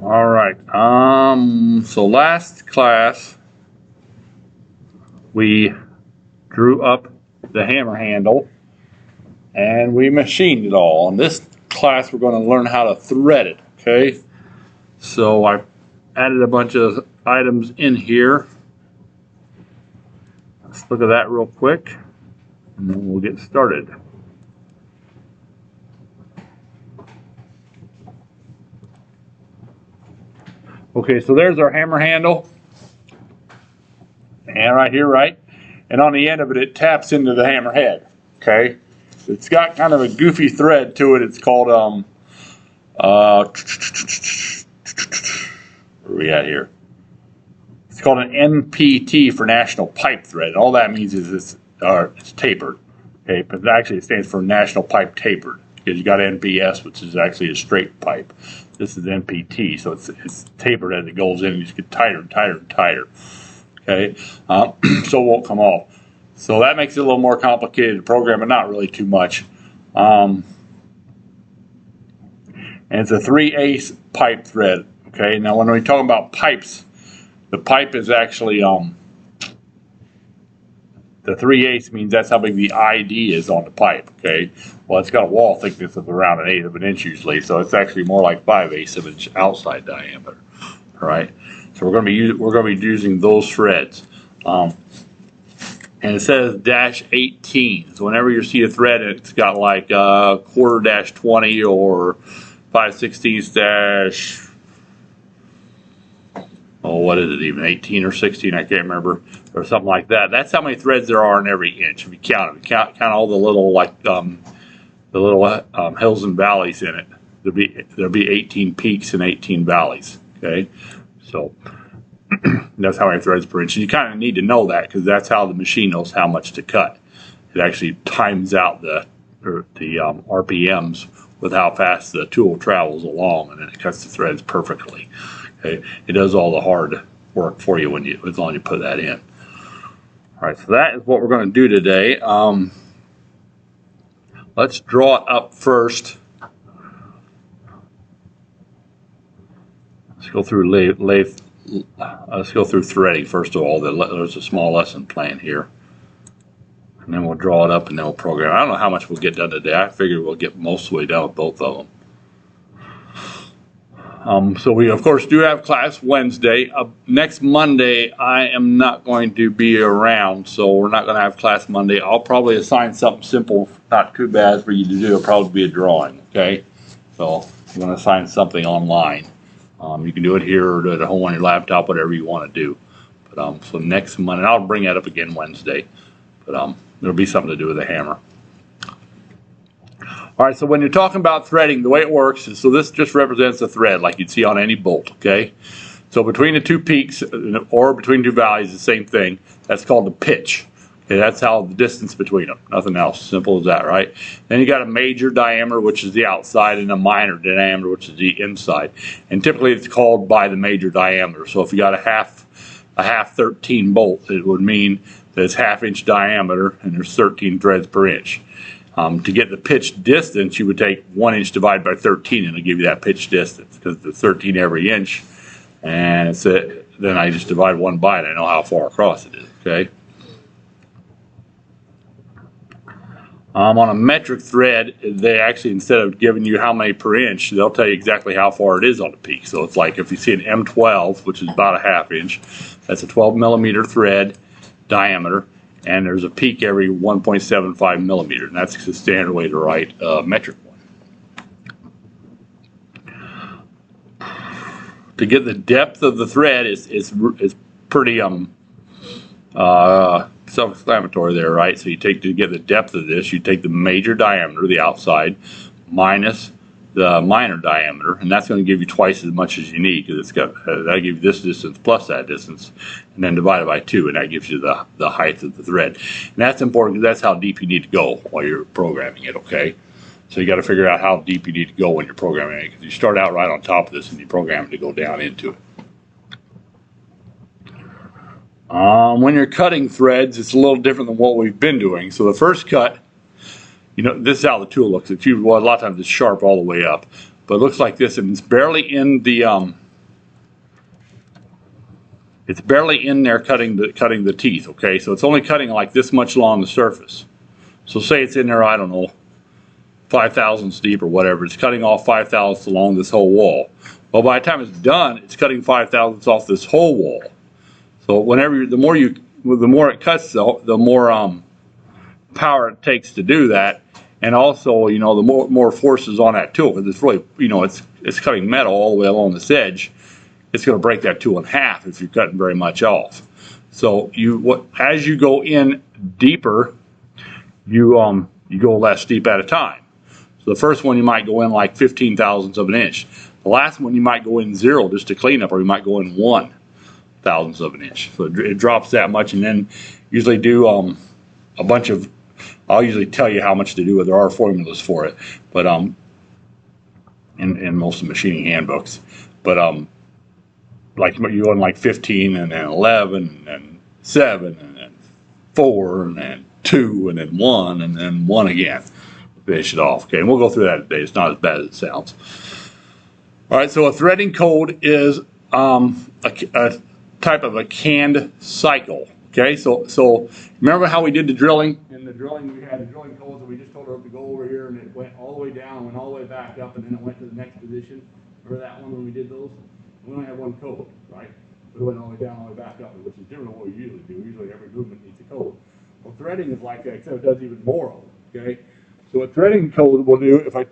All right. So last class we drew up the hammer handle and we machined it all. In this class we're going to learn how to thread it, okay? So I added a bunch of items in here. Let's look at that real quick and then we'll get started. Okay, so there's our hammer handle. And right here, right? And on the end of it, it taps into the hammer head. Okay? It's got kind of a goofy thread to it. It's called, where are we at here? It's called an NPT for National Pipe Thread. And all that means is it's tapered. Okay? But actually it stands for National Pipe Tapered. Because you got NPS, which is actually a straight pipe. This is NPT, so it's tapered as it goes in, and you just get tighter and tighter and tighter. Okay, so it won't come off. So that makes it a little more complicated to program, but not really too much. And it's a 3/8 pipe thread. Okay, now when we talk about pipes, the pipe is actually the 3/8 means that's how big the ID is on the pipe. Okay, well it's got a wall thickness of around 1/8 of an inch usually, so it's actually more like 5/8 of an inch outside diameter. All right, so we're going to be using those threads, and it says -18. So whenever you see a thread, it's got like ¼ -20 or 5/16 what is it even, 18 or 16, I can't remember, or something like that. That's how many threads there are in every inch. If you count them, count all the little hills and valleys in it. There'll be 18 peaks and 18 valleys. Okay, so that's how many threads per inch. And you kind of need to know that because that's how the machine knows how much to cut. It actually times out the RPMs with how fast the tool travels along, and then it cuts the threads perfectly. Okay, it does all the hard work for you as long as you put that in. All right, so that is what we're going to do today. Let's draw it up first. Let's go through let's go through threading first of all. There's a small lesson plan here, and then we'll draw it up and then we'll program. I don't know how much we'll get done today. I figure we'll get most of the way done with both of them. So we, of course, do have class Wednesday. Next Monday, I am not going to be around, so we're not going to have class Monday. I'll probably assign something simple, not too bad for you to do. It'll probably be a drawing, okay? So I'm going to assign something online. You can do it here or do it at home on your laptop, whatever you want to do. But so next Monday, I'll bring that up again Wednesday. But there'll be something to do with the hammer. All right, so when you're talking about threading, the way it works is, so this just represents a thread like you'd see on any bolt, okay? So between the two peaks or between two valleys, the same thing. That's called the pitch. Okay, that's how the distance between them. Nothing else. Simple as that, right? Then you got a major diameter, which is the outside, and a minor diameter, which is the inside. And typically it's called by the major diameter. So if you got a half 13 bolt, it would mean that it's 1/2 inch diameter and there's 13 threads per inch. To get the pitch distance, you would take 1 inch divided by 13, and it'll give you that pitch distance because it's 13 every inch. And then I just divide 1 by it. I know how far across it is. Okay. On a metric thread, they actually, instead of giving you how many per inch, they'll tell you exactly how far it is on the peak. So it's like if you see an M12, which is about 1/2 inch, that's a 12 millimeter thread diameter. And there's a peak every 1.75 millimeters, and that's the standard way to write a metric one. To get the depth of the thread is pretty self-explanatory there, right? So to get the depth of this, you take the major diameter, the outside, minus the minor diameter, and that's going to give you twice as much as you need because it's got that'll give you this distance plus that distance, and then divide it by 2, and that gives you the height of the thread. And that's important because that's how deep you need to go while you're programming it. Okay, so you got to figure out how deep you need to go when you're programming it because you start out right on top of this and you program it to go down into it. When you're cutting threads, it's a little different than what we've been doing. So the first cut, you know, this is how the tool looks. Well, a lot of times it's sharp all the way up, but it looks like this, and it's barely in the It's barely in there cutting the teeth, okay? So it's only cutting like this much along the surface. So say it's in there, I don't know, 5 thousandths deep or whatever. It's cutting off 5 thousandths along this whole wall. Well, by the time it's done, it's cutting 5 thousandths off this whole wall. So the more it cuts, the more power it takes to do that, and also, you know, the more forces on that tool, because it's really, you know, it's cutting metal all the way along this edge. It's going to break that tool in half if you're cutting very much off. So as you go in deeper, you go less deep at a time. So the first one you might go in like 15 thousandths of an inch. The last one you might go in 0 just to clean up, or you might go in 1 thousandths of an inch. So it drops that much, and then usually do a bunch of. I'll usually tell you how much to do. There are formulas for it, but in most of the machining handbooks, but like you go in like 15 and then 11 and 7 and then 4 and then 2 and then 1 and then 1 again. Finish it off. Okay, and we'll go through that today. It's not as bad as it sounds. All right, so a threading code is a type of a canned cycle. Okay, so remember how we did the drilling? In the drilling, we had the drilling codes, and we just told her to go over here, and it went all the way down, went all the way back up, and then it went to the next position. Remember that one when we did those? We only had one code, right? But it went all the way down, all the way back up, which is different than what we usually do. Usually every movement needs a code. Well, threading is like that, except it does even more of it. Okay, so a threading code will do, if I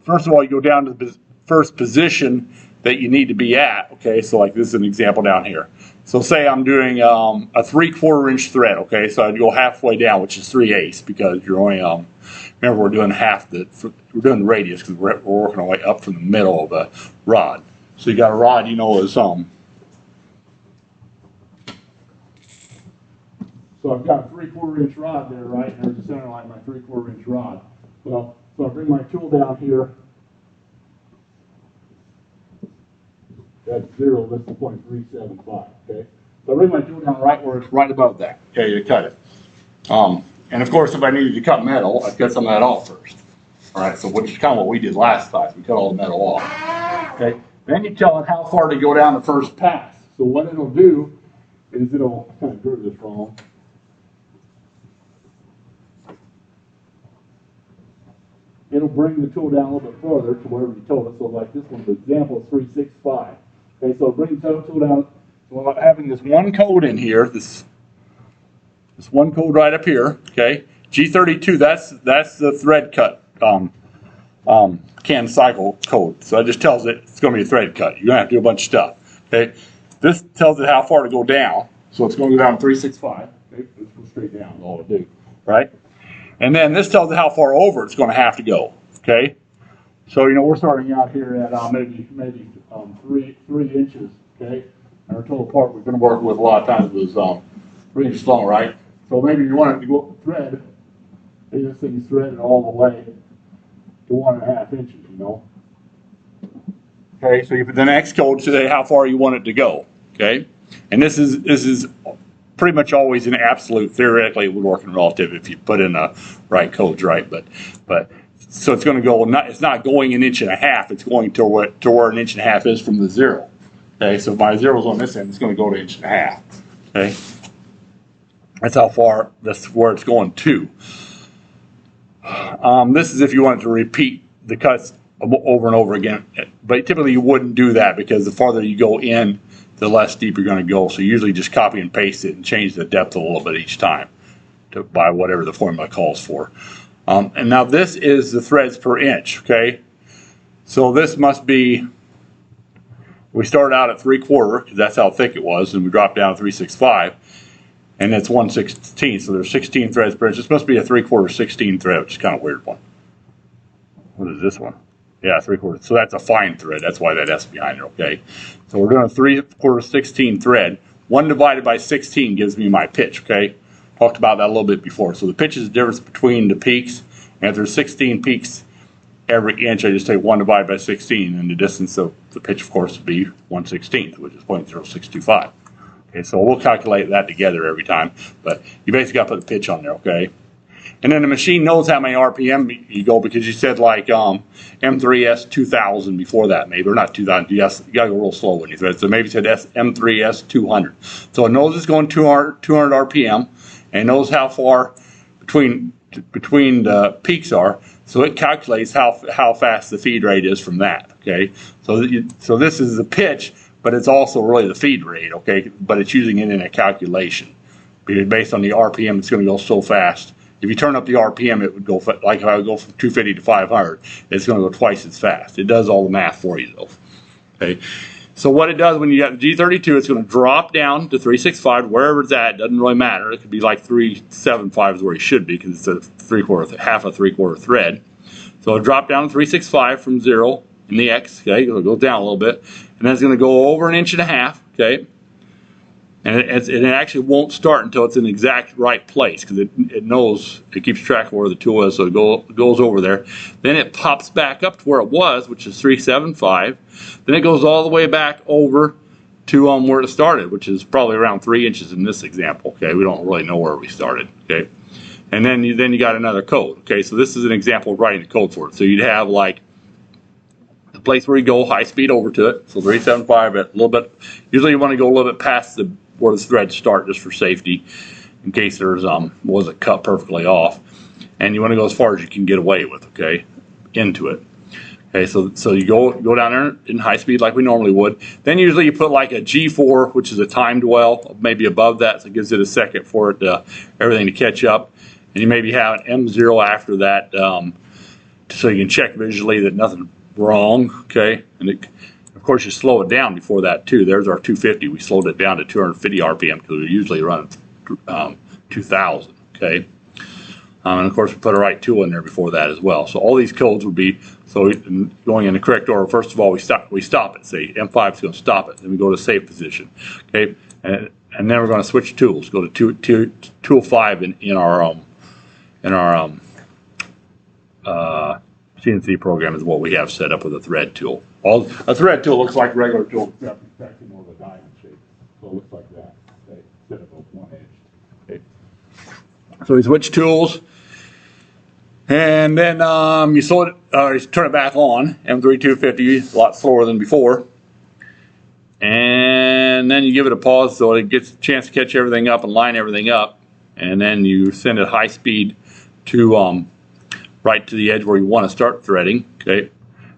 first of all, you go down to the first position that you need to be at. Okay, so like this is an example down here. So say I'm doing a 3/4 inch thread. Okay, so I'd go halfway down, which is 3/8, because you're only remember we're doing we're doing the radius because we're working our way up from the middle of the rod. So you got a rod, you know, is so I've got a 3/4 inch rod there, right? And there's the center line, my 3/4 inch rod. Well, so I bring my tool down here. That's 0, that's the 0.375, okay? So I bring my tool down right where it's right above that, okay, to cut it. And of course, if I needed to cut metal, I'd cut some of that off first. All right, so which is kind of what we did last class. We cut all the metal off, okay? Then you tell it how far to go down the first pass. So what it'll do is it'll, I kind of drew this wrong. It'll bring the tool down a little bit further to wherever you told it. So like this one, for example, is 365. Okay, so bring the tool down. So I'm having this one code in here, this one code right up here. Okay, G32. That's the thread cut canned cycle code. So it just tells it it's going to be a thread cut. You're going to have to do a bunch of stuff. Okay, this tells it how far to go down. So it's going to go down 365. Okay, let's go straight down. Is all it do, right? And then this tells it how far over it's going to have to go. Okay, so you know we're starting out here at maybe 3 inches. Okay, and our total part we're going to work with a lot of times was 3 inches long, right? So maybe you want it to go thread. Maybe this thing's threaded all the way to 1.5 inches. You know. Okay, so you put the next code to say how far you want it to go. Okay, and this is pretty much always an absolute. Theoretically, it would work in relative if you put in the right codes, right? But so it's going to go. It's not going 1.5 inches. It's going to where 1.5 inches is from the 0. Okay, so if my 0's on this end, it's going to go to 1.5 inches. Okay, that's how far. That's where it's going to. This is if you wanted to repeat the cuts over and over again, but typically you wouldn't do that because the farther you go in, the less deep you're going to go. So you usually just copy and paste it and change the depth a little bit each time by whatever the formula calls for. And now this is the threads per inch, okay? So this must be, we started out at 3/4, because that's how thick it was, and we dropped down to 365, and it's 1/16, so there's 16 threads per inch. This must be a 3/4 16 thread, which is kind of a weird one. What is this one? Yeah, 3/4. So that's a fine thread. That's why that S behind it, okay? So we're doing a 3/4 16 thread. 1 divided by 16 gives me my pitch, okay? Talked about that a little bit before. So the pitch is the difference between the peaks. And if there's 16 peaks every inch, I just take 1 divided by 16, and the distance of the pitch, of course, would be 1/16, which is 0.0625. Okay, so we'll calculate that together every time. But you basically got to put the pitch on there, okay? And then the machine knows how many RPM you go because you said like M3S 2000 before that, maybe, or not 2000. Yes, you gotta go real slow when you thread. So maybe you said M3S 200. So it knows it's going 200 RPM, and it knows how far between the peaks are. So it calculates how fast the feed rate is from that. Okay, so this is the pitch, but it's also really the feed rate. Okay, but it's using it in a calculation because based on the RPM, it's going to go so fast. If you turn up the RPM, it would go like if I would go from 250 to 500, it's going to go twice as fast. It does all the math for you though. Okay, so what it does when you got the G32, it's going to drop down to 365 wherever it's at. It doesn't really matter. It could be like 375 is where it should be because it's a half a three-quarter thread. So it'll drop down to 365 from 0 in the X. Okay, it'll go down a little bit, and then it's going to go over 1.5 inches. Okay. And it actually won't start until it's in the exact right place because it knows, it keeps track of where the tool is, so it goes over there. Then it pops back up to where it was, which is 375. Then it goes all the way back over to where it started, which is probably around 3 inches in this example. Okay, we don't really know where we started. Okay, and then you got another code. Okay, so this is an example of writing the code for it. So you'd have like the place where you go high speed over to it. So 375 at a little bit. Usually you want to go a little bit past where the threads start just for safety in case there's wasn't cut perfectly off, and you want to go as far as you can get away with, okay, into it. Okay, so you go down there in high speed like we normally would. Then usually you put like a G4, which is a time dwell, maybe above that, so it gives it a second for it everything to catch up, and you maybe have an M0 after that, so you can check visually that nothing's wrong. Okay, and of course, you slow it down before that too. There's our 250. We slowed it down to 250 RPM because we usually run 2,000. Okay, and of course we put a right tool in there before that as well. So all these codes would be going in the correct order. First of all, we stop it. Say M5 is going to stop it. Then we go to save position. Okay, and then we're going to switch tools. Go to tool 5 in our CNC program is what we have set up with a thread tool. A thread tool looks like a regular tool, except it's actually more of a diamond shape. So it looks like that, okay, instead of a one-edged. Okay. So we switch tools, and then you turn it back on. M3250, a lot slower than before. And then you give it a pause so it gets a chance to catch everything up and line everything up. And then you send it high speed to right to the edge where you want to start threading. Okay.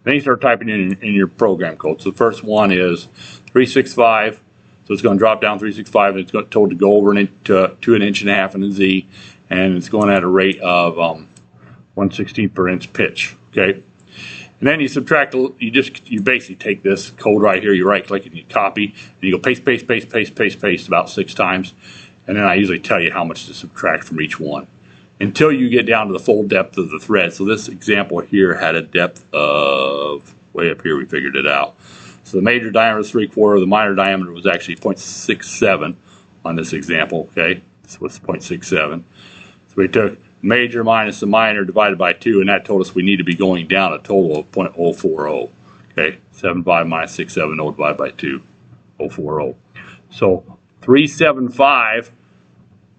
Then you start typing in your program code. So the first one is 365. So it's going to drop down 365, and it's told to go over to 1.5 inches in a Z, and it's going at a rate of 1/16 per inch pitch. Okay. And then you subtract. You basically take this code right here. You right click and you copy, and you go paste, paste, paste, paste, paste, paste about 6 times, and then I usually tell you how much to subtract from each one, until you get down to the full depth of the thread. So this example here had a depth of, way up here we figured it out. So the major diameter was 3/4, the minor diameter was actually 0.67 on this example, okay? This was 0.67. So we took major minus the minor divided by 2, and that told us we need to be going down a total of 0.040, okay? 75 minus 670 divided by 2, 040. So 375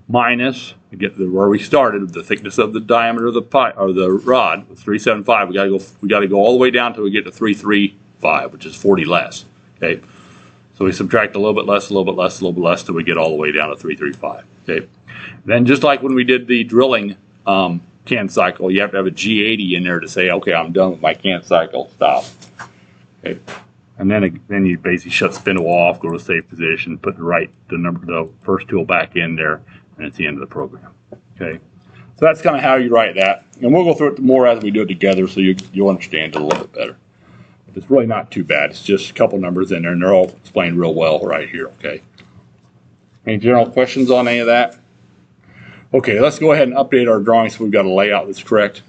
minus, get where we started, the thickness of the diameter of the rod was 375. We got to go all the way down till we get to 335, which is 40 less. Okay, so we subtract a little bit less, a little bit less, a little bit less till we get all the way down to 335. Okay, then just like when we did the drilling can cycle, you have to have a G80 in there to say, okay, I'm done with my can cycle. Stop. Okay. And then you basically shut spindle off, go to save position, put the first tool back in there, and it's the end of the program. Okay, so that's kind of how you write that, and we'll go through it more as we do it together, so you'll understand it a little bit better. But it's really not too bad. It's just a couple numbers in there, and they're all explained real well right here. Okay. Any general questions on any of that? Okay, let's go ahead and update our drawing so we've got a layout that's correct.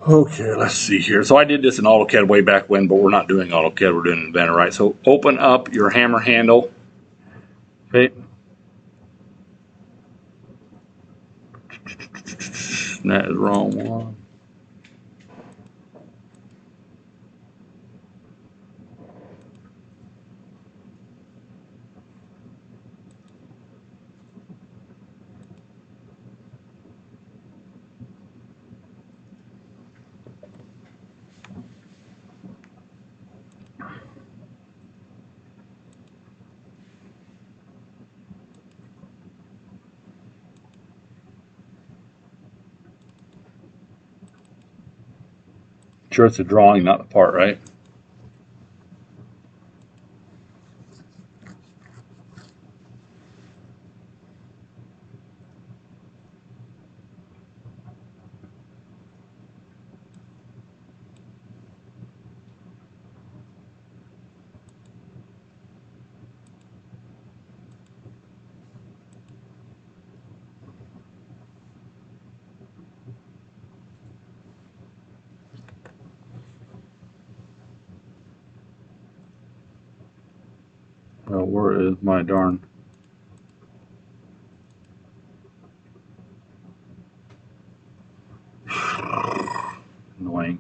Okay, let's see here. So I did this in AutoCAD way back when, but we're not doing AutoCAD, we're doing Inventor, right? So open up your hammer handle. Okay. That is the wrong one. Sure, it's a drawing, not the part, right? Well, where is my darn? Annoying.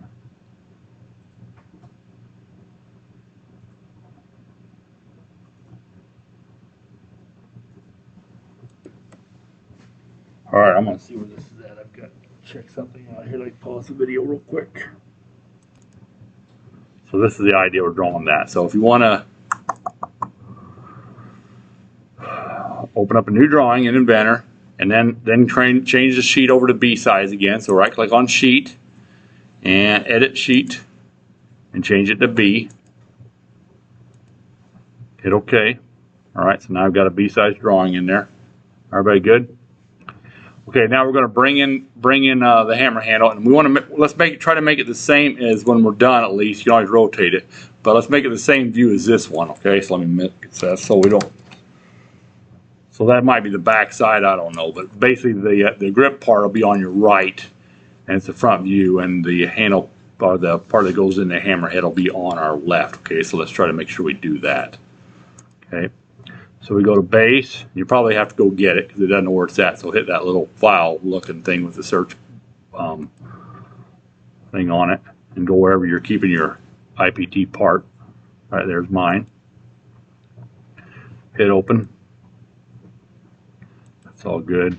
All right, I'm gonna see where this is at. I've got to check something out here. Let me pause the video real quick. So this is the idea we're drawing that. So if you want to open up a new drawing in Inventor, and then change the sheet over to B size again. So right click on sheet and edit sheet and change it to B. Hit OK. All right, so now I've got a B size drawing in there. Everybody good? Okay, now we're going to bring in the hammer handle, and we want to try to make it the same as when we're done. At least you can always rotate it, but let's make it the same view as this one. Okay, so let me make that so we don't. So that might be the back side, I don't know, but basically the grip part will be on your right, and it's the front view, and the handle or the part that goes in the hammerhead will be on our left. Okay, so let's try to make sure we do that. Okay. So we go to base. You probably have to go get it because it doesn't know where it's at. So hit that little file looking thing with the search thing on it and go wherever you're keeping your IPT part. All right, there's mine. Hit open. That's all good.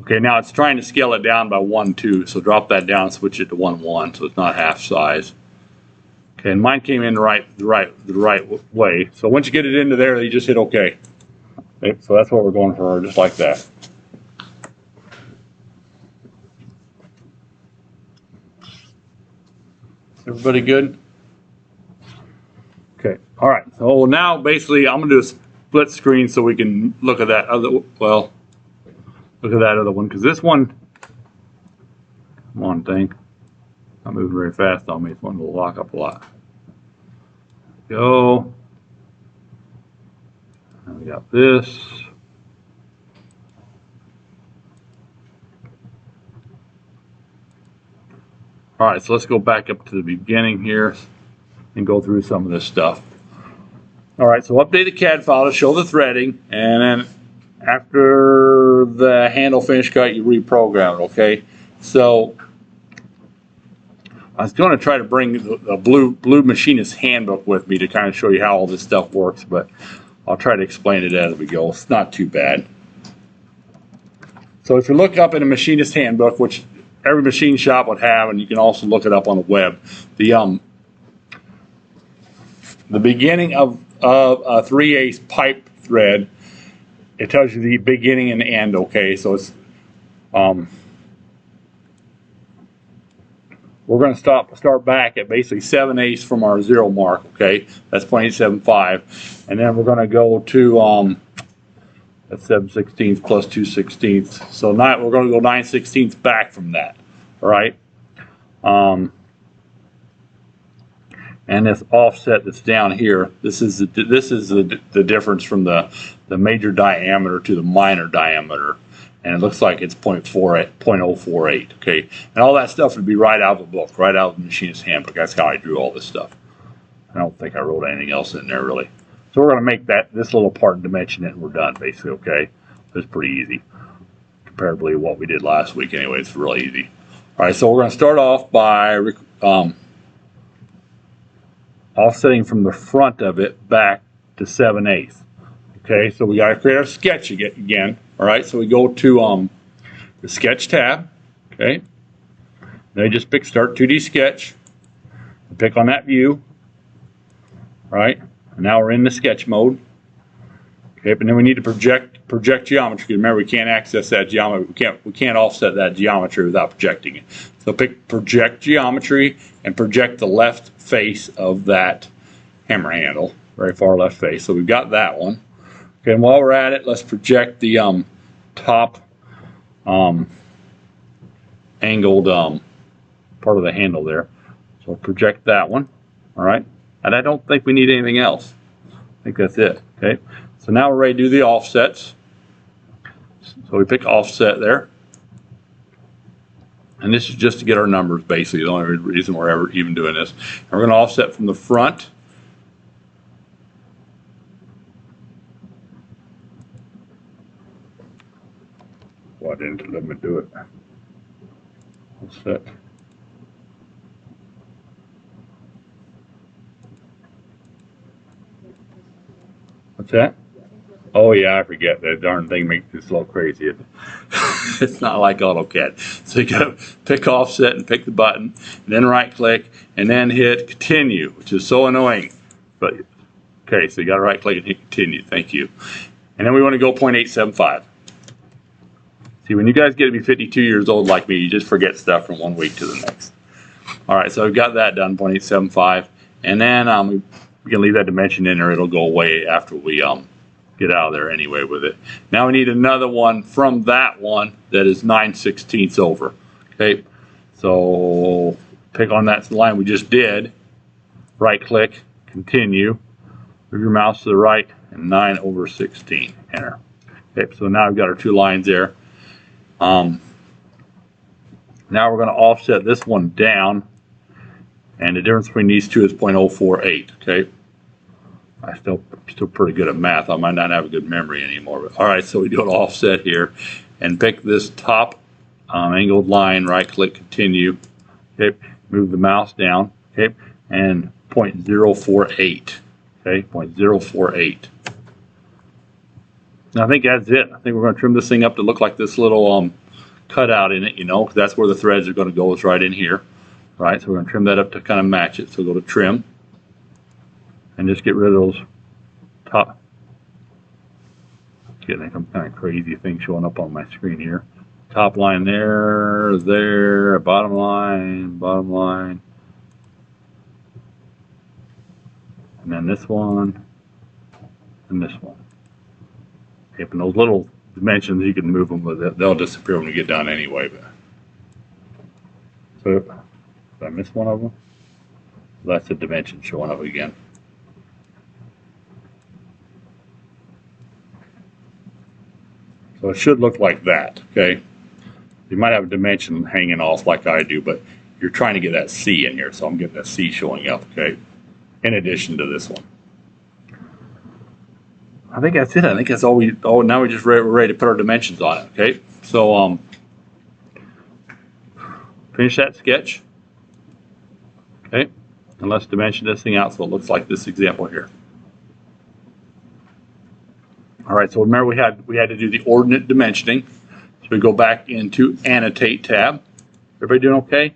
Okay, now it's trying to scale it down by 1, 2. So drop that down and switch it to 1, 1 so it's not half size. Okay, and mine came in the right way. So once you get it into there, you just hit OK. Okay, so that's what we're going for, just like that. Everybody good? Okay, all right. So now basically I'm going to do a split screen so we can look at that other, well, look at that other one, because this one, come on thing. Not moving very fast on me. It's wanting to lock up a lot. Go. And we got this. All right, so let's go back up to the beginning here and go through some of this stuff. All right, so update the CAD file to show the threading, and then after the handle finish cut, you reprogram it. Okay, so I was going to try to bring the blue machinist handbook with me to kind of show you how all this stuff works, but I'll try to explain it as we go. It's not too bad. So if you look up in a machinist handbook, which every machine shop would have, and you can also look it up on the web, the beginning of a 3/8 pipe thread, it tells you the beginning and end. Okay, so it's we're going to start back at basically 7/8 from our 0 mark. Okay, that's 0.875, and then we're going to go to that's 7/16 plus 2/16. So we're going to go 9/16 back from that. All right, and this offset that's down here. This is the difference from the major diameter to the minor diameter. And it looks like it's 0.048, okay? And all that stuff would be right out of the book, right out of the machinist handbook. That's how I drew all this stuff. I don't think I wrote anything else in there, really. So we're going to make this little part and dimension it, and we're done, basically, okay? It's pretty easy, comparably to what we did last week anyway. It's really easy. All right, so we're going to start off by offsetting from the front of it back to 7/8. Okay, so we got to create our sketch again. All right, so we go to the sketch tab. Okay, then you just pick Start 2D Sketch. Pick on that view. All right, and now we're in the sketch mode. Okay, Okay, and then we need to project geometry. Remember, we can't access that geometry. We can't offset that geometry without projecting it. So pick project geometry and project the left face of that hammer handle, very far left face. So we've got that one. Okay, and while we're at it, let's project the top angled part of the handle there. So project that one. All right, and I don't think we need anything else. I think that's it. Okay, so now we're ready to do the offsets. So we pick offset there. And this is just to get our numbers, basically, the only reason we're ever even doing this. And we're going to offset from the front. Why didn't it let me do it? Offset. What's that? Oh yeah, I forget. That darn thing makes this a little crazy. It's not like AutoCAD. So you gotta pick offset and pick the button, and then right click, and then hit continue, which is so annoying. But okay, so you gotta right click and hit continue. Thank you. And then we want to go 0.875. See, when you guys get to be 52 years old like me, you just forget stuff from one week to the next. All right, so we've got that done, 0.875, and then we can leave that dimension in, or it'll go away after we get out of there anyway with it. Now we need another one from that one that is 9/16 over. Okay, so pick on that line we just did, right click, continue, move your mouse to the right, and 9/16, enter. Okay, so now we've got our two lines there. Now we're going to offset this one down, and the difference between these two is 0.048. Okay, I'm still pretty good at math. I might not have a good memory anymore. But, all right, so we do an offset here, and pick this top angled line. Right click, continue. Okay, move the mouse down. Okay, and 0.048. Okay, 0.048. Now, I think that's it. I think we're going to trim this thing up to look like this little cutout in it, you know, because that's where the threads are going to go. It's right in here. Right, so we're going to trim that up to kind of match it. So go to trim, and just get rid of those top. Getting some kind of crazy thing showing up on my screen here. Top line there, bottom line, and then this one, and this one. Okay, and those little dimensions, you can move them, but they'll disappear when we get done anyway. But so, did I miss one of them? That's the dimension showing up again. So it should look like that, okay? You might have a dimension hanging off like I do, but you're trying to get that C in here, so I'm getting that C showing up, okay? In addition to this one. I think that's it. I think that's all now we're just ready to put our dimensions on it, okay? So, finish that sketch, okay? And let's dimension this thing out so it looks like this example here. All right, so remember we had to do the ordinate dimensioning. So we go back into Annotate tab. Everybody doing okay?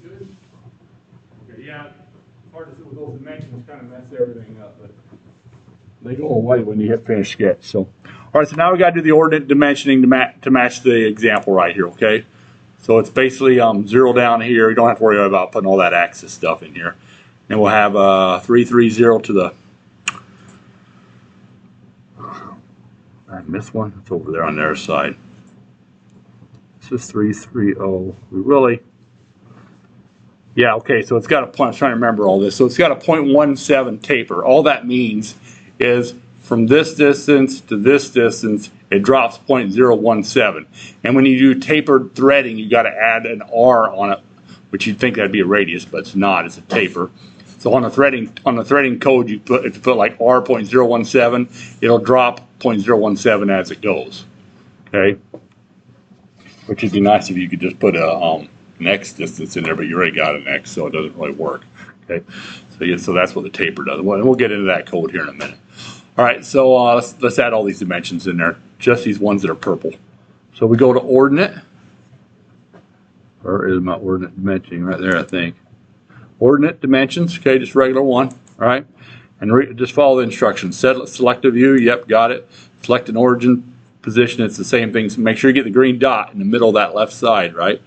Good? Okay, yeah, hard to see with those dimensions, kind of mess everything up, but they go away when you hit finish sketch. So, all right, so now we got to do the ordinate dimensioning to match the example right here, okay? So it's basically 0 down here. You don't have to worry about putting all that axis stuff in here. And we'll have 330 to the, I missed one, it's over there on their side. This is 330. We really, yeah, okay, so it's got a point, I was trying to remember all this. So it's got a 0.17 taper. All that means is from this distance to this distance, it drops 0.017. And when you do tapered threading, you got to add an R on it, which you'd think that'd be a radius, but it's not, it's a taper. So on the threading code, if you put like R 0.017, it'll drop 0.017 as it goes. Okay? Which would be nice if you could just put a an X distance in there, but you already got an X, so it doesn't really work. Okay, so yeah, so that's what the taper does. We'll get into that code here in a minute. All right, so let's add all these dimensions in there, just these ones that are purple. So we go to ordinate. Where is my ordinate dimension? Right there, I think. Ordinate dimensions. Okay, just regular one. All right, and just follow the instructions. Select a view. Yep, got it. Select an origin position. It's the same thing. So make sure you get the green dot in the middle of that left side, right?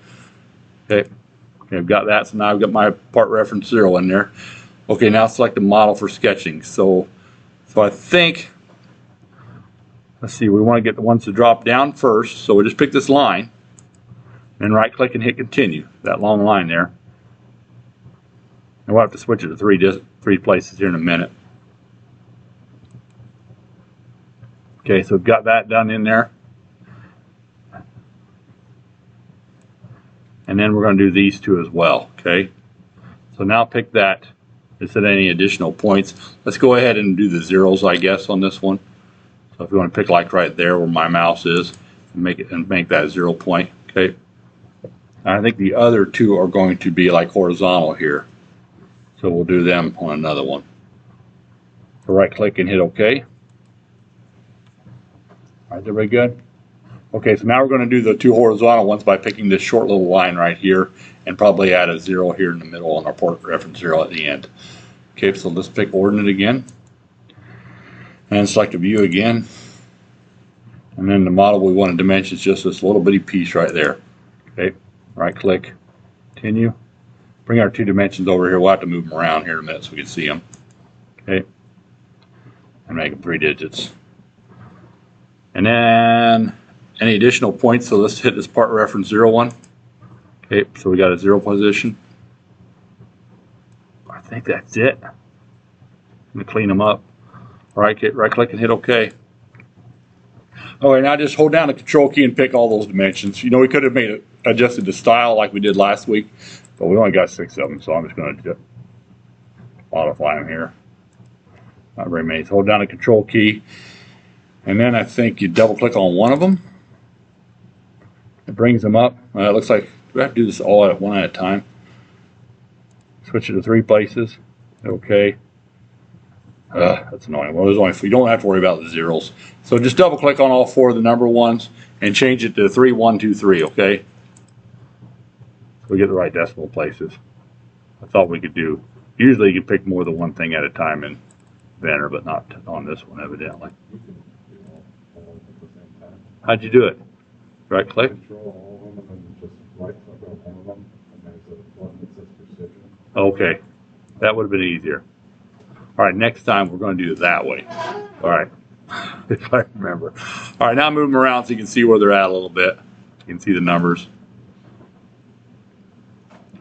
Okay, I've got that, so now I've got my part reference 0 in there. Okay, now select the model for sketching. So I think, let's see, we want to get the ones to drop down first, so we just pick this line, and right click and hit continue, that long line there. And we'll have to switch it to three places here in a minute. Okay, so we've got that done in there. And then we're going to do these two as well, okay? So now pick that, instead of any additional points. Let's go ahead and do the zeros, I guess, on this one. So if you want to pick like right there where my mouse is, and make that 0 point, okay? And I think the other two are going to be like horizontal here. So we'll do them on another one. So right click and hit OK. All right, everybody good? Okay, so now we're going to do the two horizontal ones by picking this short little line right here and probably add a 0 here in the middle and our port reference 0 at the end. Okay, so let's pick ordinate again and select a view again. And then the model we want to dimension is just this little bitty piece right there. Okay, right click, continue. Bring our two dimensions over here. We'll have to move them around here in a minute so we can see them. Okay, and make them 3 digits. And then any additional points, so let's hit this part reference 0 one. Okay, so we got a 0 position. I think that's it. I'm going to clean them up. All right, right click and hit OK. All right, now just hold down the control key and pick all those dimensions. You know, we could have adjusted the style like we did last week, but we only got 6 of them, so I'm just going to modify them here. Not very many. So hold down the control key, and then I think you double click on one of them. It brings them up. It looks like we have to do this all at one at a time. Switch it to 3 places. Okay. That's annoying. Well, you don't have to worry about the zeros. So just double click on all 4 of the number ones and change it to 3, 1, 2, 3. Okay. So we get the right decimal places. I thought we could do. Usually you can pick more than one thing at a time in Venner, but not on this one evidently. How'd you do it? Right click. Control all of them and just right click on one of them, and there's a button that says precision. Okay, that would have been easier. All right, next time we're going to do it that way. All right, if I remember. All right, now move them around so you can see where they're at a little bit. You can see the numbers.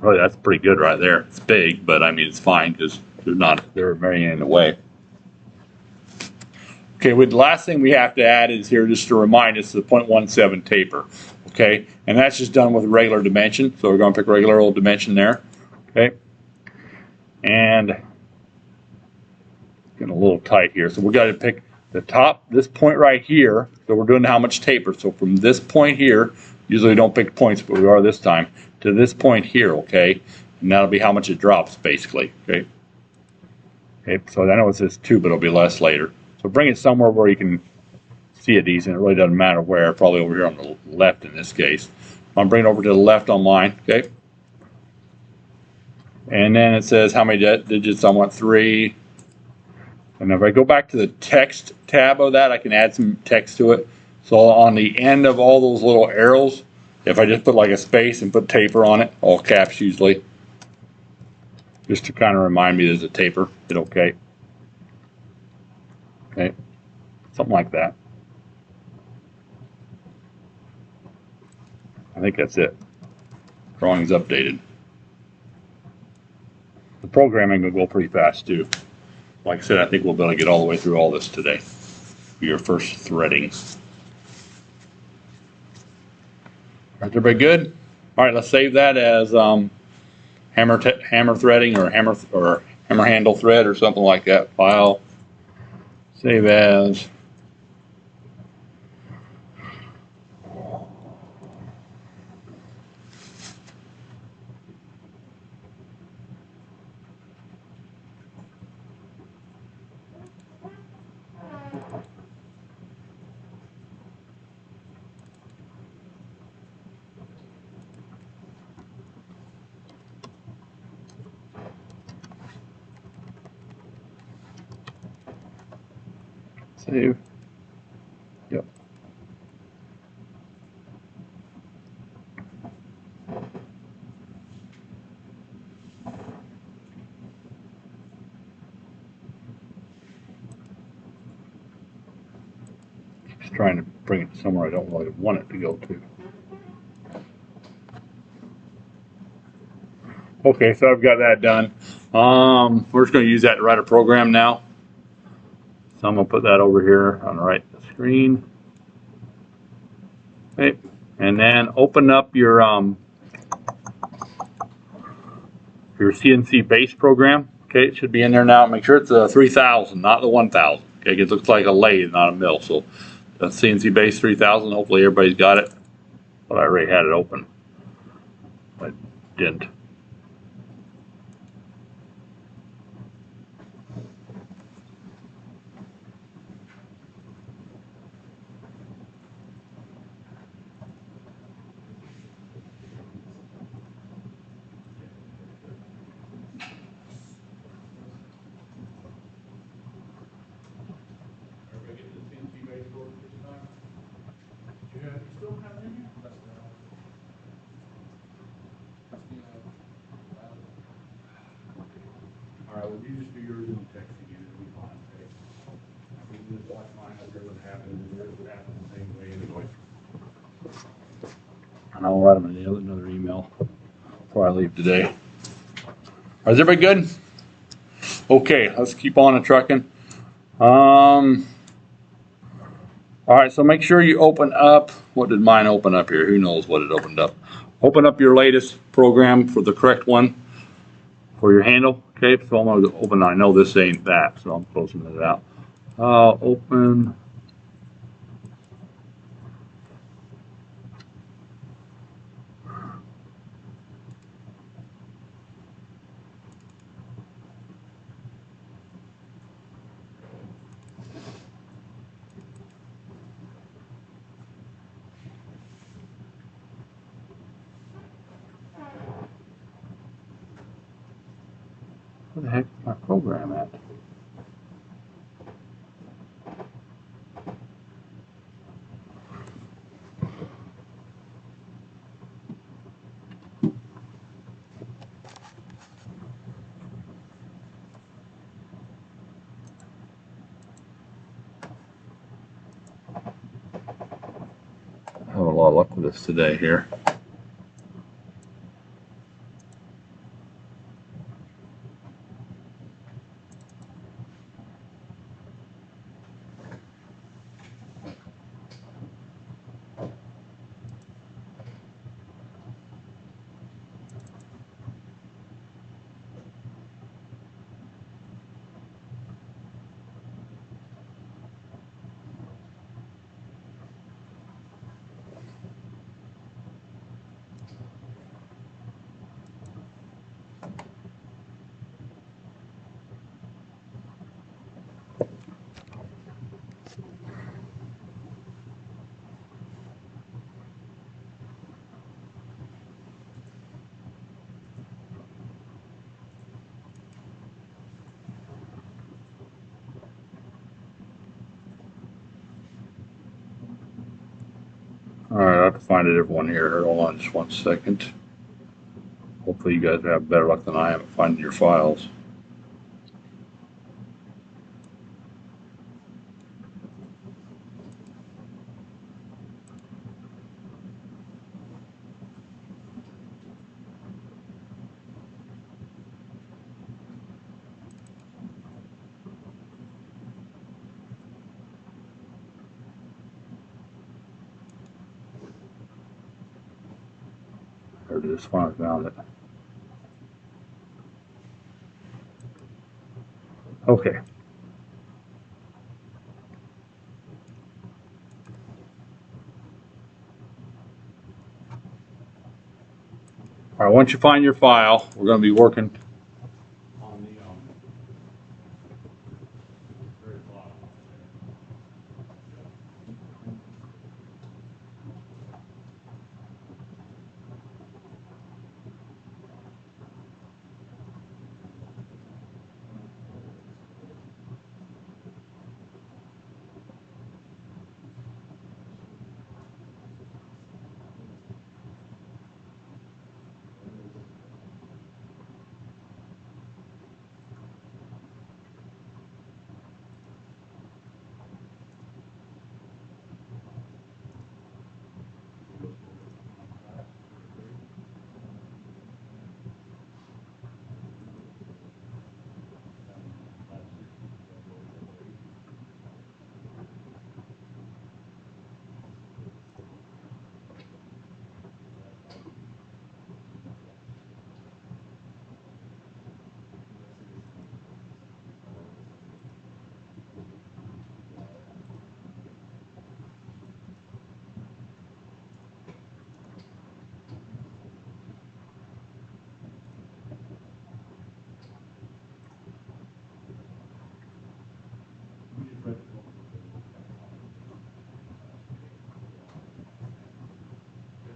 Oh, that's pretty good right there. It's big, but I mean it's fine because they're very in the way. Okay, the last thing we have to add is here just to remind us the 0.17 taper. Okay, and that's just done with regular dimension. So we're going to pick regular old dimension there. Okay, and getting a little tight here. So we got to pick the top, this point right here. So we're doing how much taper. So from this point here, usually we don't pick points, but we are this time, to this point here. Okay, and that'll be how much it drops basically. Okay. Okay, so I know it says 2, but it'll be less later. So bring it somewhere where you can see it decent. It really doesn't matter where, probably over here on the left in this case. I'm bringing it over to the left on mine, okay? And then it says how many digits I want, 3. And if I go back to the text tab of that, I can add some text to it. So on the end of all those little arrows, if I just put like a space and put taper on it, all caps usually, just to kind of remind me there's a taper, hit OK. Okay, something like that. I think that's it. Drawing's updated. The programming will go pretty fast too. Like I said, I think we'll be able to get all the way through all this today for your first threading. All right, everybody good? All right, let's save that as hammer threading or hammer handle thread or something like that. File, save as. Save. Yep. Just trying to bring it somewhere I don't really want it to go to. Okay, so I've got that done. We're just going to use that to write a program now. So I'm going to put that over here on the right screen. Okay, and then open up your CNC base program. Okay, it should be in there now. Make sure it's a 3000, not the 1000. Okay, it looks like a lathe, not a mill. So the CNC base 3000. Hopefully everybody's got it. But I already had it open. I didn't. All right, well, you just do yours and text again, it'll be fine, okay? I can just watch mine up here, what happens, and yours would happen the same way anyway. And I'll write them another email before I leave today. All right, is everybody good? Okay, let's keep on the trucking. All right, so make sure you open up, what did mine open up here? Who knows what it opened up? Open up your latest program for the correct one for your handle. Okay, so I'm going to open, I know this ain't that, so I'm closing it out. Open. Where the heck is my program at? I have a lot of luck with this today here. All right, I have to find a different one here. Hold on just 1 second. Hopefully you guys have better luck than I am at finding your files. There it is, finally found it. Okay. All right, once you find your file, we're going to be working on the very bottom.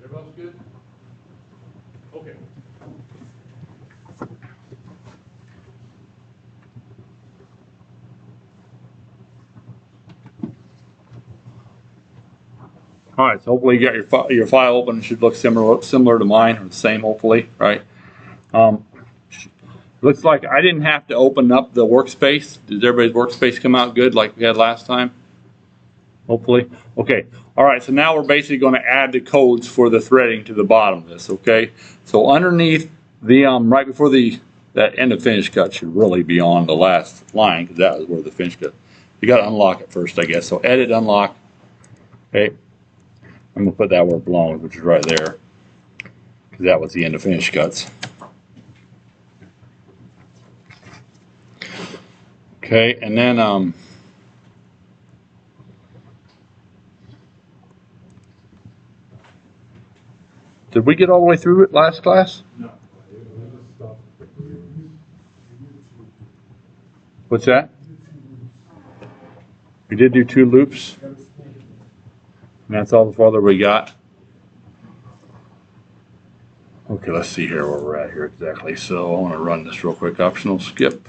Everybody's good? Okay. All right, so hopefully you got your file open. It should look similar to mine, or the same, hopefully, right? Looks like I didn't have to open up the workspace. Did everybody's workspace come out good like we had last time? Hopefully. Okay. All right, so now we're basically going to add the codes for the threading to the bottom of this, okay? So underneath the, right before that end of finish cut should really be on the last line, because that was where the finish cut. You got to unlock it first, I guess. So edit, unlock. Okay. I'm going to put that where it belongs, which is right there, because that was the end of finish cuts. Okay, and then did we get all the way through it last class? No. It was stuff. What's that? We did do 2 loops. And that's all the farther we got. Okay, let's see here where we're at here exactly. So I want to run this real quick. Optional skip.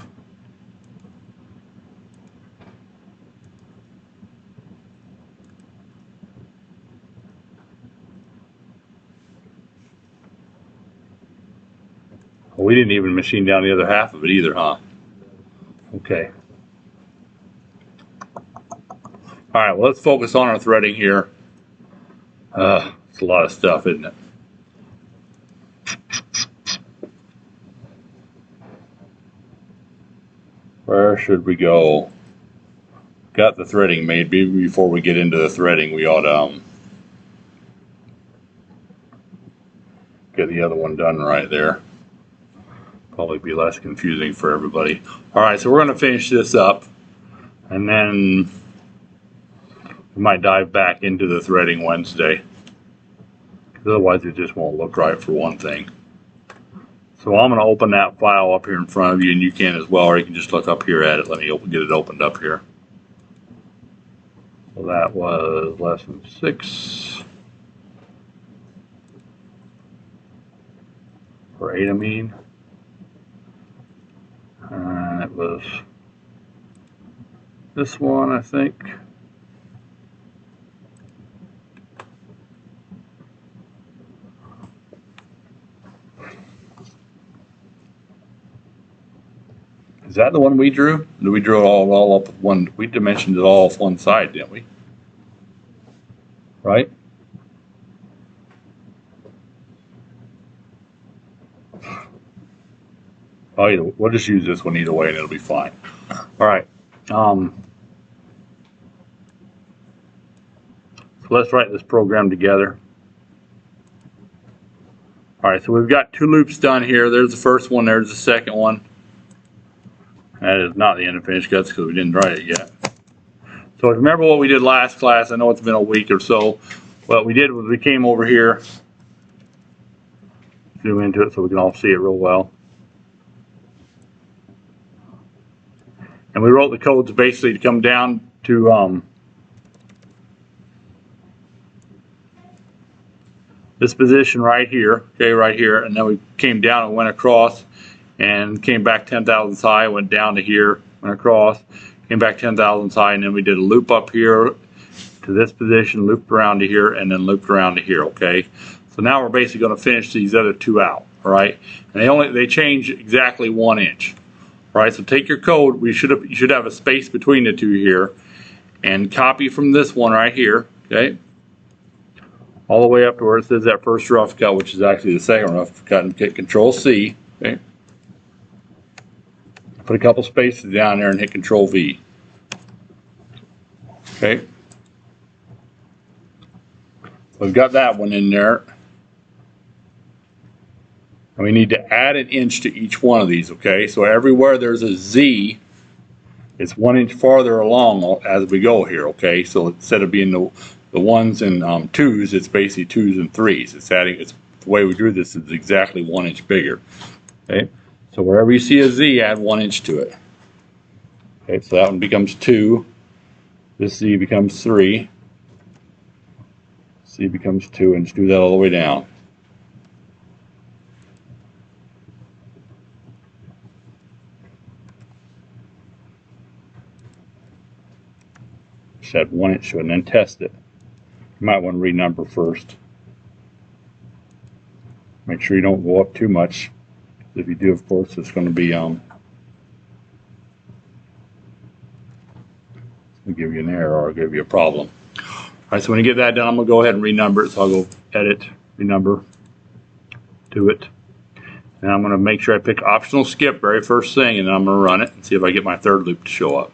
Well, we didn't even machine down the other half of it either, huh? Okay. All right, well, let's focus on our threading here. It's a lot of stuff, isn't it? Where should we go? Got the threading made. Maybe before we get into the threading, we ought to get the other one done right there. Probably be less confusing for everybody. All right, so we're going to finish this up, and then we might dive back into the threading Wednesday. Otherwise, it just won't look right for one thing. So I'm going to open that file up here in front of you, and you can as well, or you can just look up here at it. Let me get it opened up here. So that was lesson 6 for Adamine. And it was this one, I think. Is that the one we drew? Did we drew it all up with one? We dimensioned it all off one side, didn't we? Right? Oh, we'll just use this one either way, and it'll be fine. All right. So let's write this program together. All right, so we've got 2 loops done here. There's the first one, there's the second one. That is not the end of finished guts because we didn't write it yet. So remember what we did last class. I know it's been a week or so. What we did was we came over here, zoom into it so we can all see it real well. And we wrote the codes basically to come down to this position right here, okay, right here, and then we came down and went across and came back 10 thousandths high, went down to here, went across, came back 10 thousandths high, and then we did a loop up here to this position, looped around to here, and then looped around to here, okay? So now we're basically going to finish these other 2 out, all right? And they change exactly 1 inch, all right? So take your code, you should have a space between the 2 here, and copy from this one right here, okay? All the way up to where it says that first rough cut, which is actually the second rough cut, and hit Control C, okay? Put a couple spaces down there and hit Control V. Okay. We've got that one in there. And we need to add 1 inch to each one of these, okay? So everywhere there's a Z, it's 1 inch farther along as we go here, okay? So instead of being the 1s and 2s, it's basically 2s and 3s. It's the way we do this is exactly 1 inch bigger, okay? So wherever you see a Z, add 1 inch to it. Okay, so that one becomes 2. This Z becomes 3. Z becomes 2, and just do that all the way down. Just add 1 inch to it and then test it. You might want to renumber first. Make sure you don't go up too much. If you do, of course, it's going to be it'll give you an error or give you a problem. All right, so when you get that done, I'm going to go ahead and renumber it. So I'll go edit, renumber, do it. And I'm going to make sure I pick optional skip very first thing, and then I'm going to run it and see if I get my 3rd loop to show up.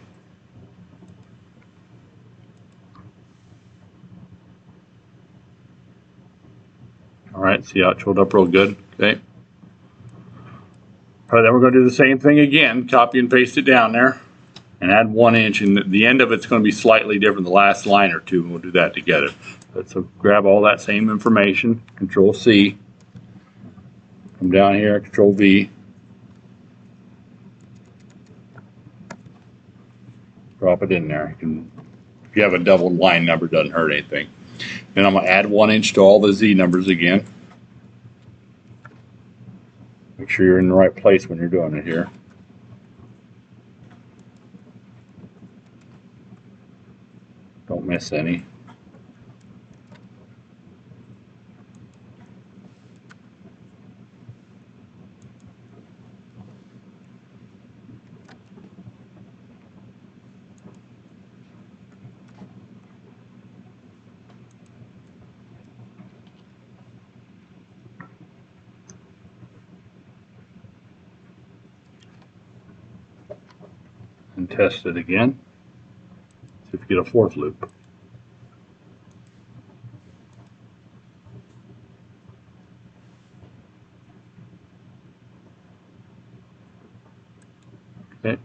All right, see how it showed up real good, okay? All right, then we're going to do the same thing again, copy and paste it down there, and add 1 inch, and the end of it's going to be slightly different, the last line or 2, and we'll do that together. So grab all that same information, Control C, come down here, Control V, drop it in there. If you have a double line number, it doesn't hurt anything. Then I'm going to add 1 inch to all the Z numbers again. Make sure you're in the right place when you're doing it here. Don't miss any. And test it again. See if you get a 4th loop. Okay.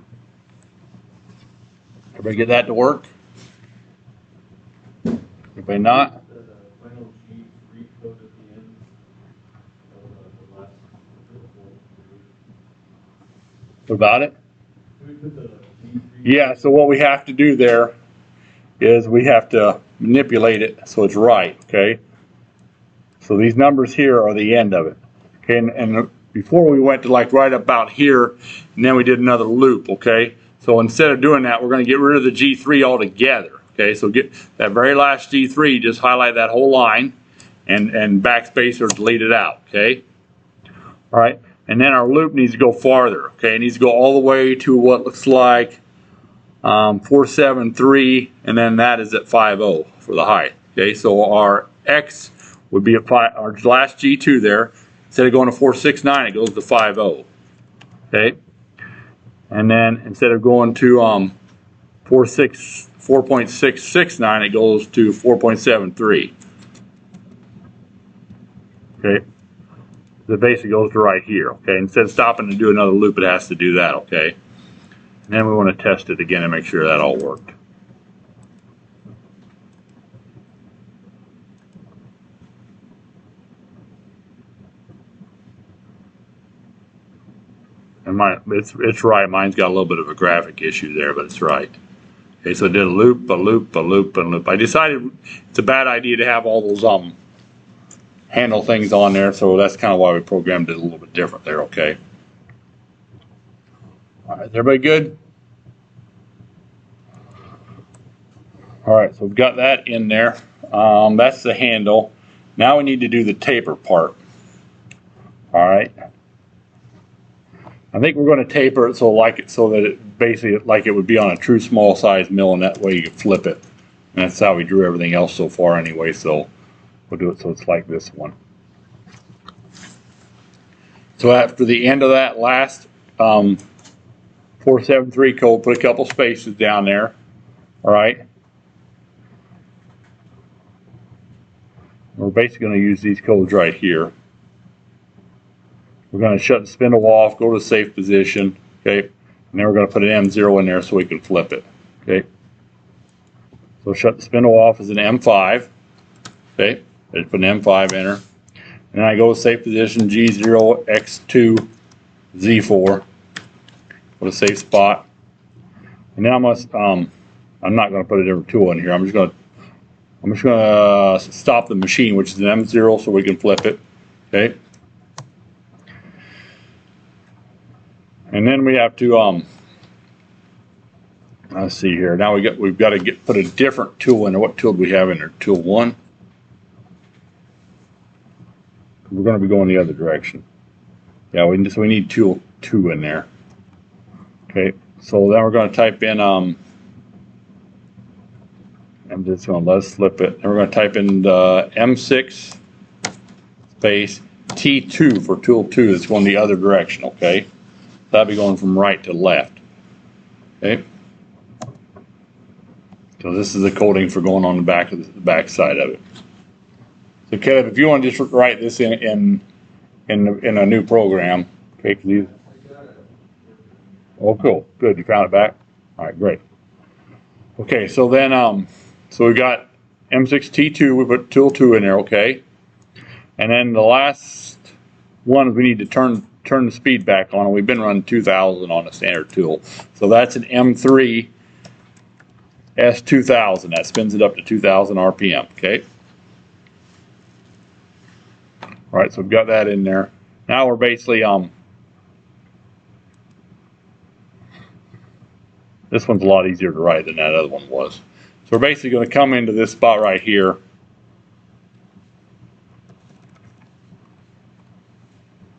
Everybody get that to work? Everybody not? The final G3 code at the end of the last. What about it? We put the G3. Yeah, so what we have to do there is we have to manipulate it so it's right, okay? So these numbers here are the end of it, okay? And before we went to like right about here, and then we did another loop, okay? So instead of doing that, we're going to get rid of the G3 altogether, okay? So get that very last G3, just highlight that whole line and backspace or delete it out, okay? All right, and then our loop needs to go farther, okay? It needs to go all the way to what looks like 473, and then that is at 50 for the height, okay? So our X would be at our last G2 there. Instead of going to 469, it goes to 50, okay? And then instead of going to 4.669, it goes to 4.73. Okay. It basically goes to right here, okay? Instead of stopping to do another loop, it has to do that, okay? And then we want to test it again and make sure that all worked. And it's right. Mine's got a little bit of a graphic issue there, but it's right. Okay, so I did a loop, a loop, a loop, and a loop. I decided it's a bad idea to have all those handle things on there, so that's kind of why we programmed it a little bit different there, okay? All right, is everybody good? All right, so we've got that in there. That's the handle. Now we need to do the taper part. All right. I think we're going to taper it so that it basically like it would be on a true small size mill, and that way you can flip it. And that's how we drew everything else so far anyway. So we'll do it so it's like this one. So after the end of that last 473 code, put a couple spaces down there. All right. We're basically going to use these codes right here. We're going to shut the spindle off, go to safe position, okay? And then we're going to put an M0 in there so we can flip it, okay? So shut the spindle off as an M5, okay? Just put an M5 in her. And I go to safe position G0, X2, Z4. Put a safe spot. And now I'm not going to put a different tool in here. I'm just going to stop the machine, which is an M0, so we can flip it, okay? And then we have to let's see here. Now we've got to put a different tool in there. What tool do we have in there? Tool 1. We're going to be going the other direction. Yeah, we need tool 2 in there. Okay, so then we're going to type in I'm just going to let's flip it. And we're going to type in the M6 space T2 for tool 2. That's going the other direction. Okay. That'll be going from right to left. Okay. So this is the coding for going on the back side of it. So Caleb, if you want to just write this in a new program, okay? Oh, cool, good. You found it back. All right, great. Okay, so then so we got M6T2. We put tool 2 in there, okay? And then the last one we need to turn the speed back on, and we've been running 2,000 on a standard tool. So that's an M3 S2000. That spins it up to 2,000 RPM, okay? All right, so we've got that in there. Now we're basically, this one's a lot easier to write than that other one was. So we're basically going to come into this spot right here.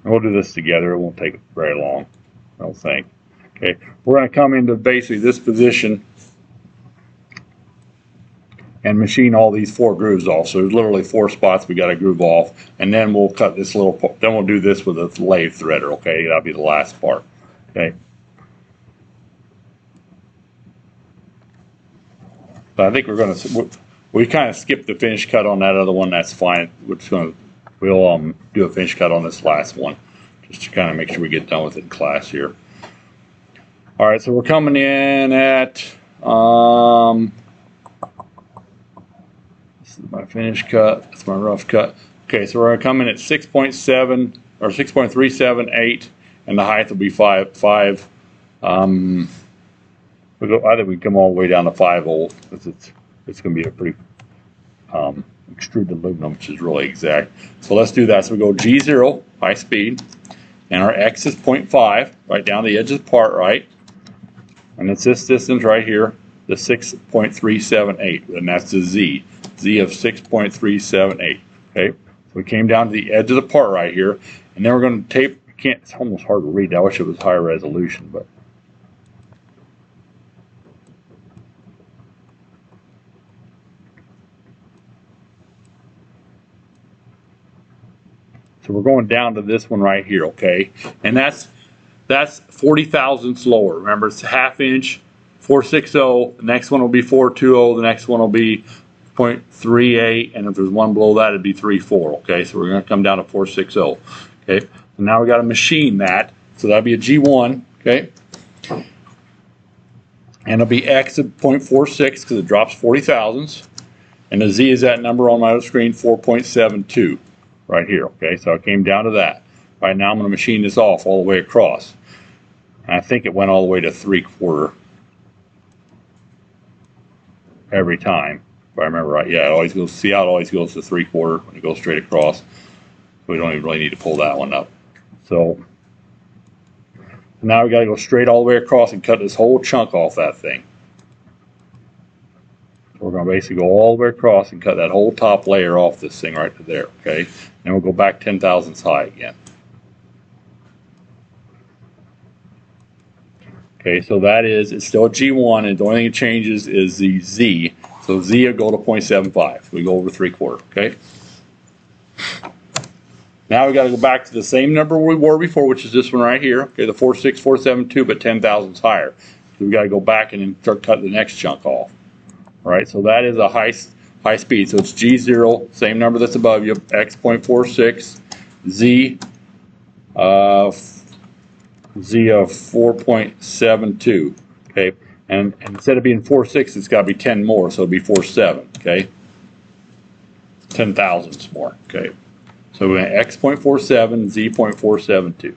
And we'll do this together. It won't take very long, I don't think. Okay, we're going to come into basically this position and machine all these 4 grooves off. So there's literally 4 spots we got to groove off, and then we'll cut this little part. Then we'll do this with a lathe threader. Okay, that'll be the last part. Okay. So I think we're going to. We kind of skipped the finish cut on that other one. That's fine. We'll do a finish cut on this last one, just to kind of make sure we get done with it in class here. All right, so we're coming in at this is my finish cut. That's my rough cut. Okay, so we're gonna come in at 6.7 or 6.378, and the height will be 5. I think we come all the way down to 5/0 because it's gonna be a pretty extruded aluminum, which is really exact. So let's do that. So we go G0, high speed, and our X is 0.5, right down the edge of the part, right? And it's this distance right here, the 6.378, and that's the Z of 6.378, okay? So we came down to the edge of the part right here, and then we're going to tape. It's almost hard to read. I wish it was higher resolution, but so we're going down to this one right here, okay? And that's 40 thousandths lower. Remember, it's a 1/2 inch, 460. The next one will be 420. The next one will be 0.38, and if there's one below that, it'd be 3.4. Okay, so we're going to come down to 460. Okay, so now we got to machine that. So that'll be a G1, okay? And it'll be X of 0.46 because it drops 40 thousandths. And the Z is that number on my other screen, 4.72, right here, okay? So it came down to that. Right now I'm going to machine this off all the way across. And I think it went all the way to 3/4 every time, if I remember right. Yeah, it always goes, see how it always goes to 3/4 when it goes straight across. So we don't even really need to pull that one up. So now we got to go straight all the way across and cut this whole chunk off that thing. So we're going to basically go all the way across and cut that whole top layer off this thing right to there, okay? And we'll go back 10 thousandths high again. Okay, so that is, it's still a G1, and the only thing it changes is the Z. So Z will go to 0.75. We go over 3/4, okay? Now we got to go back to the same number we were before, which is this one right here. Okay, the 46472, but 10 thousandths higher. So we got to go back and then start cutting the next chunk off. All right, so that is a high speed. So it's G0, same number that's above you, X 0.46, Z, Z of 4.72. Okay, and instead of being 4.6, it's got to be 10 more, so it'll be 4.7. Okay, 10 thousandths more. Okay. So we went X 0.47, Z 0.472.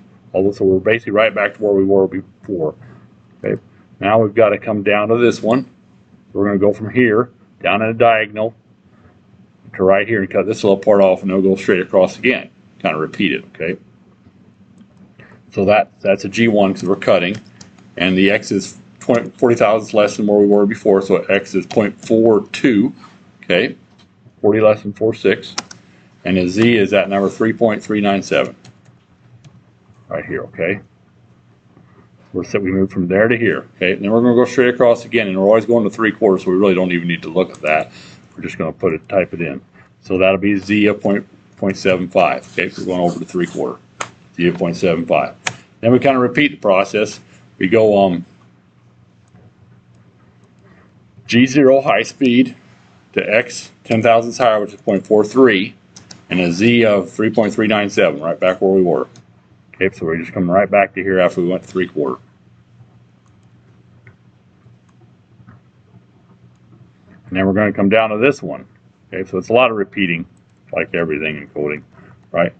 So we're basically right back to where we were before. Okay. Now we've got to come down to this one. We're going to go from here down in a diagonal to right here and cut this little part off, and then we'll go straight across again. Kind of repeat it. Okay. So that's a G1 because we're cutting, and the X is 40 thousandths less than where we were before. So X is 0.42. Okay. 40 less than 4.6. And the Z is at number 3.397. Right here, okay? We moved from there to here, okay? And then we're going to go straight across again, and we're always going to 3/4, so we really don't even need to look at that. We're just going to type it in. So that'll be Z of 0.75, okay? We're going over to 3/4, Z of 0.75. Then we kind of repeat the process. We go G0 high speed to X 10 thousandths higher, which is 0.43. And a Z of 3.397, right back where we were. Okay, so we're just coming right back to here after we went to 3/4. And then we're going to come down to this one. Okay, so it's a lot of repeating, like everything in coding, right?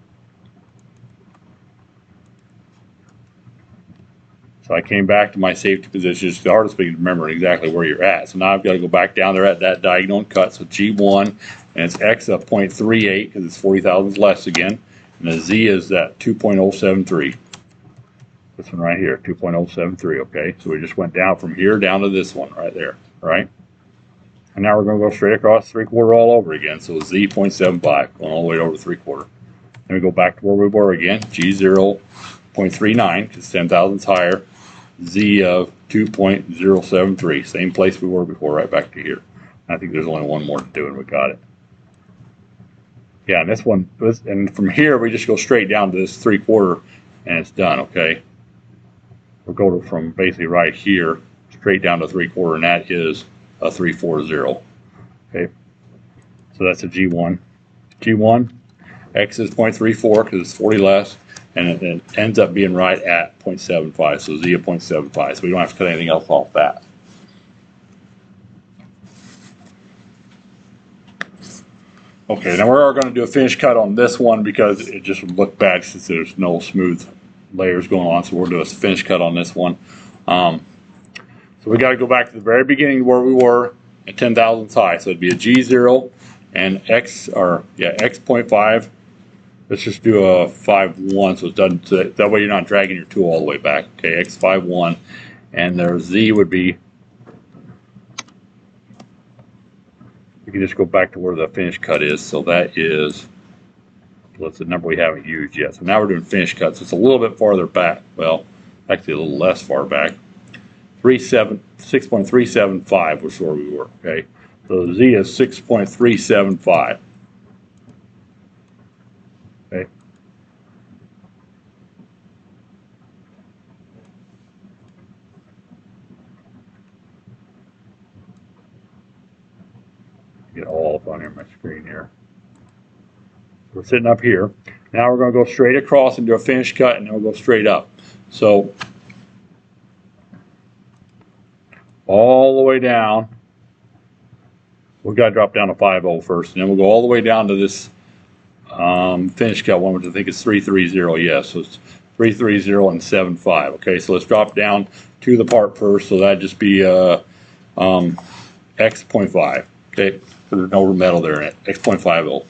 So I came back to my safety position. It's the hardest thing to remember exactly where you're at. So now I've got to go back down there at that diagonal and cut. So G1, and it's X of 0.38 because it's 40 thousandths less again. And the Z is at 2.073. This one right here, 2.073, okay? So we just went down from here down to this one right there, right? And now we're going to go straight across 3/4 all over again. So Z 0.75, going all the way over 3/4. Then we go back to where we were again, G0 0.39, because 10 thousandths higher. Z of 2.073, same place we were before, right back to here. I think there's only one more to do, and we got it. Yeah, and this one, and from here we just go straight down to this 3/4, and it's done. Okay, we'll go from basically right here straight down to 3/4, and that is a 340. Okay, so that's a G1. G1, X is 0.34 because it's 40 less. And it ends up being right at 0.75, so Z of 0.75, so we don't have to cut anything else off that. Okay, now we're going to do a finish cut on this one because it just would look bad since there's no smooth layers going on, so we'll do a finish cut on this one. So we got to go back to the very beginning where we were at 10 thousandths high, so it'd be a G0 and X, or yeah, X 0.5. Let's just do a 5.1 so it doesn't, so that way you're not dragging your tool all the way back. Okay, X 5.1, and their Z would be, you can just go back to where the finish cut is. So that is, well, it's the number we haven't used yet. So now we're doing finish cuts. It's a little bit farther back. Well, actually a little less far back. 6.375 was where we were. Okay, so the Z is 6.375. Okay. Get all up on here my screen here. We're sitting up here. Now we're going to go straight across and do a finish cut, and then we'll go straight up. So all the way down, we've got to drop down to 5/0 first, and then we'll go all the way down to this finish cut one, which I think is 330. Yes, so it's 330 and 7.5. Okay, so let's drop down to the part first. So that'd just be X 0.5. Okay, so there's no metal there in it. X 0.50. All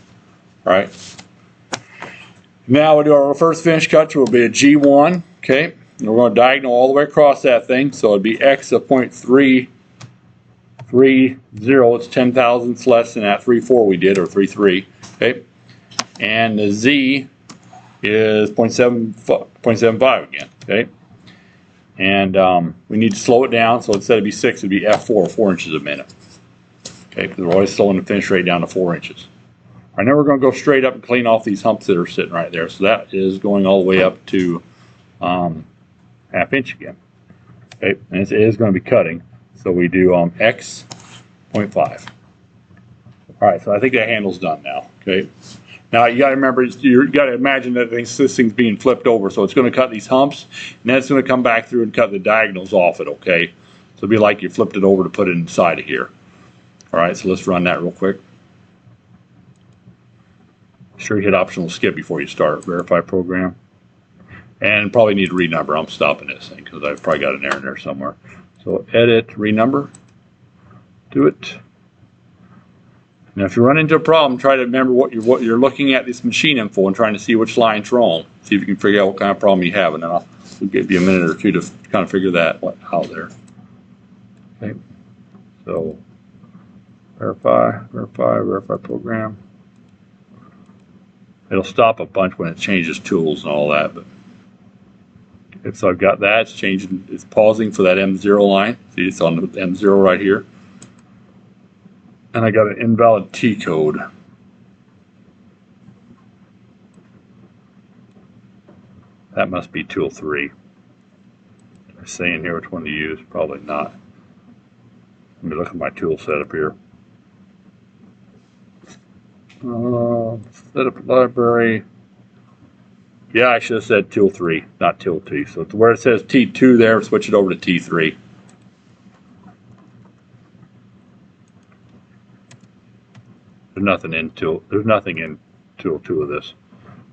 right. Now we'll do our first finish cut, which will be a G1. Okay, and we're going to diagonal all the way across that thing. So it'd be X of 0.330. It's 10 thousandths less than that 3.4 we did, or 3.3. Okay, and the Z is 0.75 again. Okay, and we need to slow it down. So instead of be 6, it'd be F4, 4 inches a minute. Okay, because we're always slowing the finish rate down to 4 inches. All right, now we're going to go straight up and clean off these humps that are sitting right there. So that is going all the way up to ½ inch again. Okay, and it is going to be cutting. So we do X 0.5. All right, so I think that handle's done now. Okay, now you got to remember, you got to imagine that this thing's being flipped over. So it's going to cut these humps, and then it's going to come back through and cut the diagonals off it. Okay, so it'll be like you flipped it over to put it inside of here. All right, so let's run that real quick. Sure, you hit optional skip before you start. Verify program. And probably need to renumber. I'm stopping this thing because I've probably got an error in there somewhere. So edit, renumber. Do it. Now, if you run into a problem, try to remember what you're looking at this machine info and trying to see which line's wrong. See if you can figure out what kind of problem you have, and then I'll give you a minute or two to kind of figure that out there. Okay. So verify program. It'll stop a bunch when it changes tools and all that, but so I've got that. It's changing. It's pausing for that M0 line. See, it's on the M0 right here. And I got an invalid T code. That must be tool 3. I'm saying here which one to use. Probably not. Let me look at my tool setup here. Setup library. Yeah, I should have said tool 3, not tool T. So where it says T2 there, switch it over to T3. There's nothing in tool 2 of this.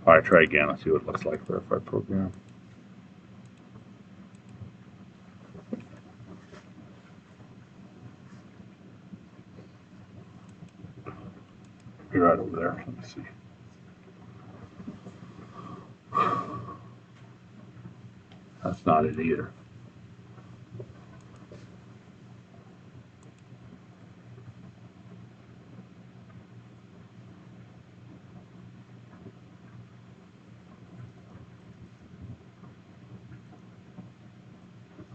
All right, try again. Let's see what it looks like. Verify program. Be right over there. Let me see. That's not it either.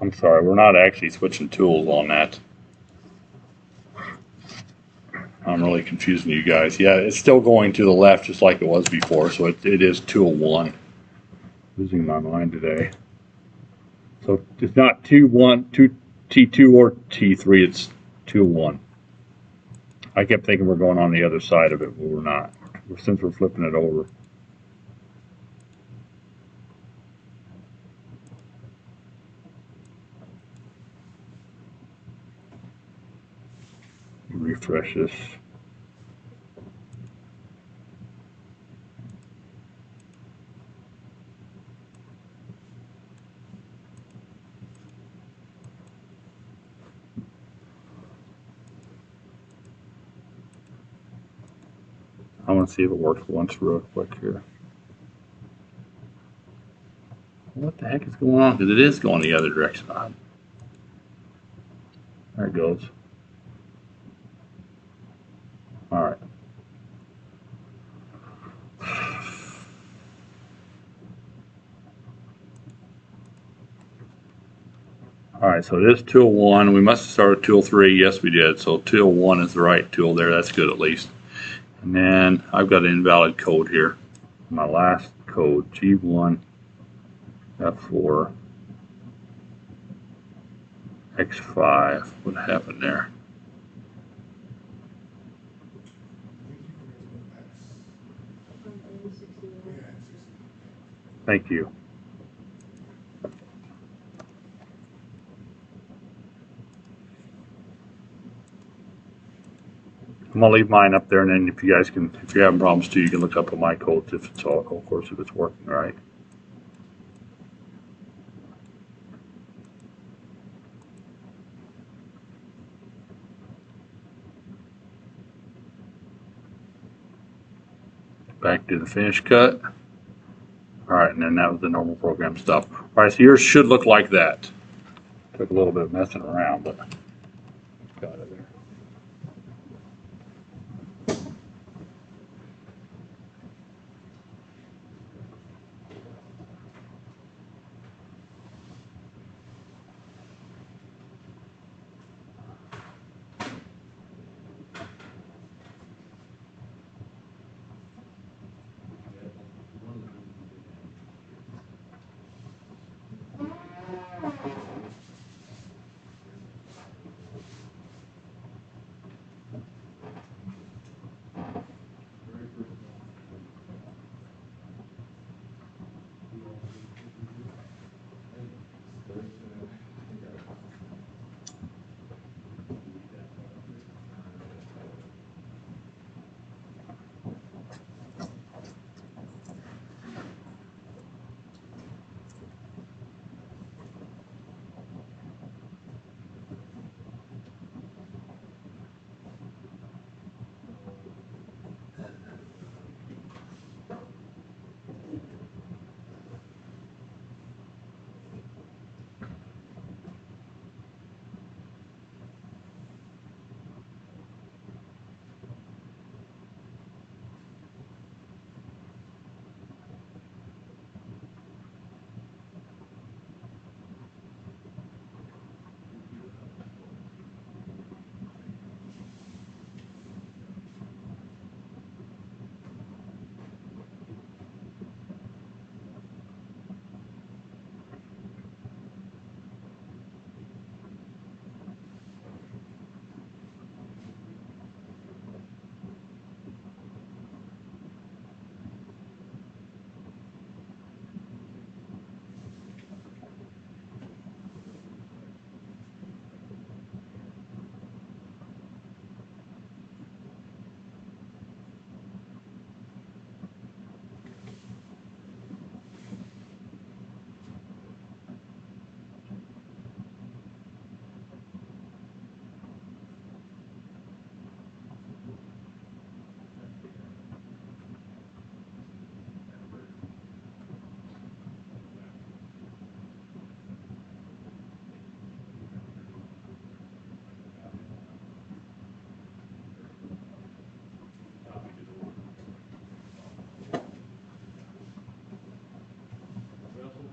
I'm sorry, we're not actually switching tools on that. I'm really confusing you guys. Yeah, it's still going to the left just like it was before, so it is tool 1. Losing my mind today. So it's not T2 or T3, it's tool 1. I kept thinking we're going on the other side of it, but we're not, since we're flipping it over. Refresh this. I want to see if it works once real quick here. What the heck is going on? Because it is going the other direction. There it goes. All right. All right, so it is tool 1. We must have started tool 3. Yes, we did. So tool 1 is the right tool there. That's good at least. And then I've got an invalid code here. My last code, G1, F4, X5. What happened there? Thank you. I'm gonna leave mine up there, and then if you guys can, if you're having problems too, you can look up on my codes if it's all, of course, if it's working right. Back to the finish cut. All right, and then that was the normal program stuff. All right, so yours should look like that. Took a little bit of messing around, but got it there.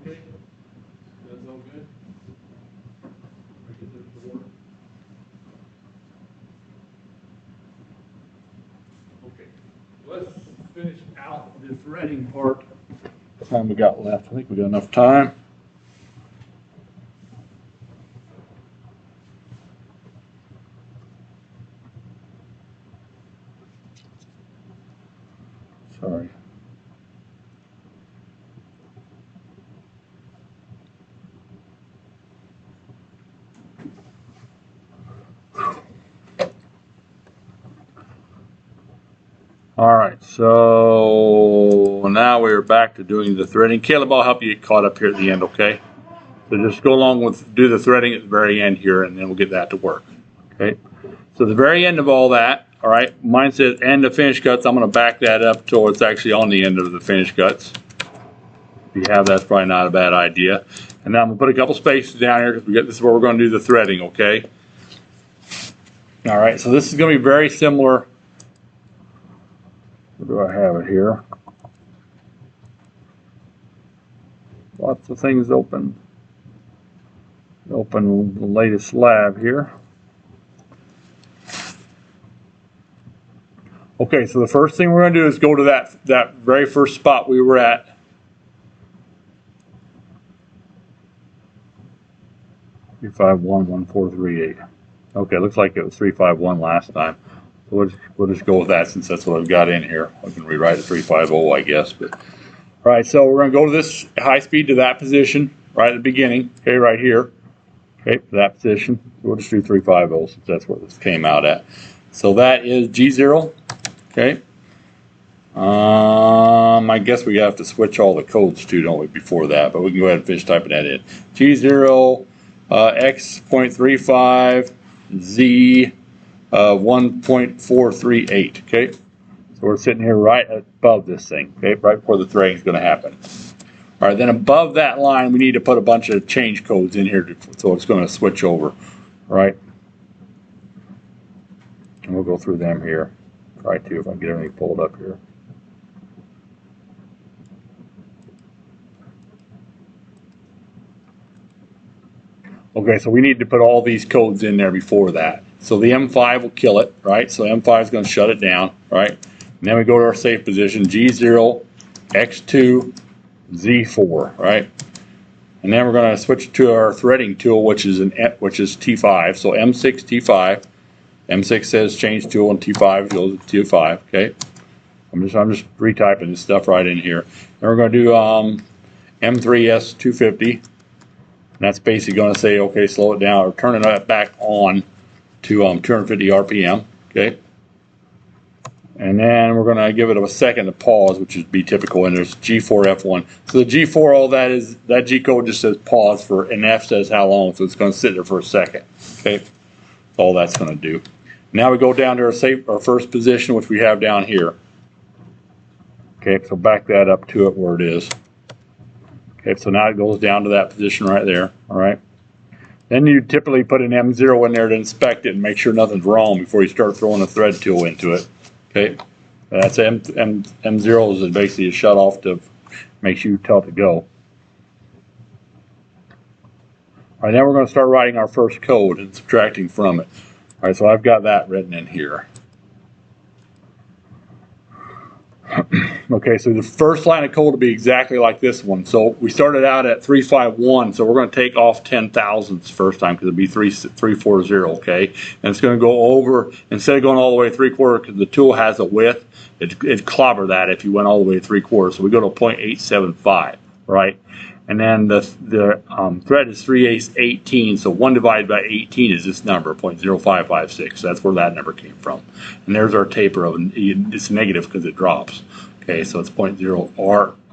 Okay, that's all good. Okay, let's finish out the threading part. Time we got left? I think we got enough time. Sorry. All right, so now we're back to doing the threading. Caleb, I'll help you get caught up here at the end, okay? So just go along with, do the threading at the very end here, and then we'll get that to work, okay? So the very end of all that, all right, mine says end of finish cuts. I'm gonna back that up till it's actually on the end of the finish cuts. If you have, that's probably not a bad idea. And now I'm gonna put a couple spaces down here because this is where we're gonna do the threading, okay? All right, so this is gonna be very similar. Where do I have it here? Lots of things open. Open the latest lab here. Okay, so the first thing we're going to do is go to that very first spot we were at. Three 5 1 1 4 3 8. Okay, looks like it was 351 last time. So we'll just go with that since that's what I've got in here. I can rewrite it 350, I guess. But All right, so we're going to go to this high speed to that position right at the beginning. Okay, right here. Okay, for that position. We'll just do 350 since that's where this came out at. So that is G0. Okay. I guess we have to switch all the codes too, don't we, before that? But we can go ahead and finish typing that in. G0, X 0.35, Z 1.438. Okay. So we're sitting here right above this thing. Okay, right before the threading is going to happen. All right, then above that line, we need to put a bunch of change codes in here, so it's going to switch over. All right. And we'll go through them here. Try to, if I can get everything pulled up here. Okay, so we need to put all these codes in there before that. So the M5 will kill it, right? So M5 is going to shut it down, right? And then we go to our safe position, G0, X2, Z4, right? And then we're going to switch to our threading tool, which is T5. So M6, T5. M6 says change tool, and T5 goes to T5. Okay. I'm just retyping this stuff right in here. Then we're going to do M3S 250. And that's basically going to say, okay, slow it down or turn it back on to 250 RPM. Okay. And then we're going to give it a second to pause, which would be typical. And there's G4 F1. So the G4, all that is, that G code just says pause for, and F says how long. So it's going to sit there for a second. Okay. That's all that's going to do. Now we go down to our first position, which we have down here. Okay. So back that up to it where it is. Okay. So now it goes down to that position right there. All right. Then you typically put an M0 in there to inspect it and make sure nothing's wrong before you start throwing a thread tool into it. Okay, that's M0 is basically a shut off to make sure you tell it to go. All right, now we're going to start writing our first code and subtracting from it. All right, so I've got that written in here. Okay, so the first line of code will be exactly like this one. So we started out at 351, so we're going to take off 10 thousandths first time because it'd be 340, okay? And it's going to go over, instead of going all the way 3/4 because the tool has a width, it'd clobber that if you went all the way 3/4. So we go to 0.875, right? And then the thread is 3/8 18, so 1 divided by 18 is this number, 0.0556. That's where that number came from. And there's our taper of it. It's negative because it drops. Okay, so it's R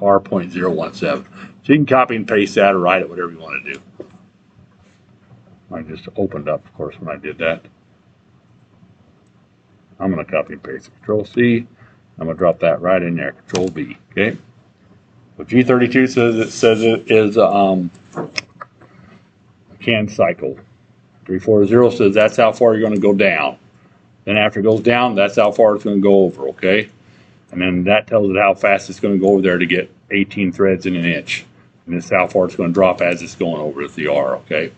0.017. So you can copy and paste that or write it, whatever you want to do. I just opened up, of course, when I did that. I'm going to copy and paste it. Control C. I'm going to drop that right in there. Control V. Okay. So G32 says it is a can cycle. 340 says that's how far you're going to go down. Then after it goes down, that's how far it's going to go over. Okay. And then that tells it how fast it's going to go over there to get 18 threads in an inch. And this is how far it's going to drop as it's going over at the R, okay?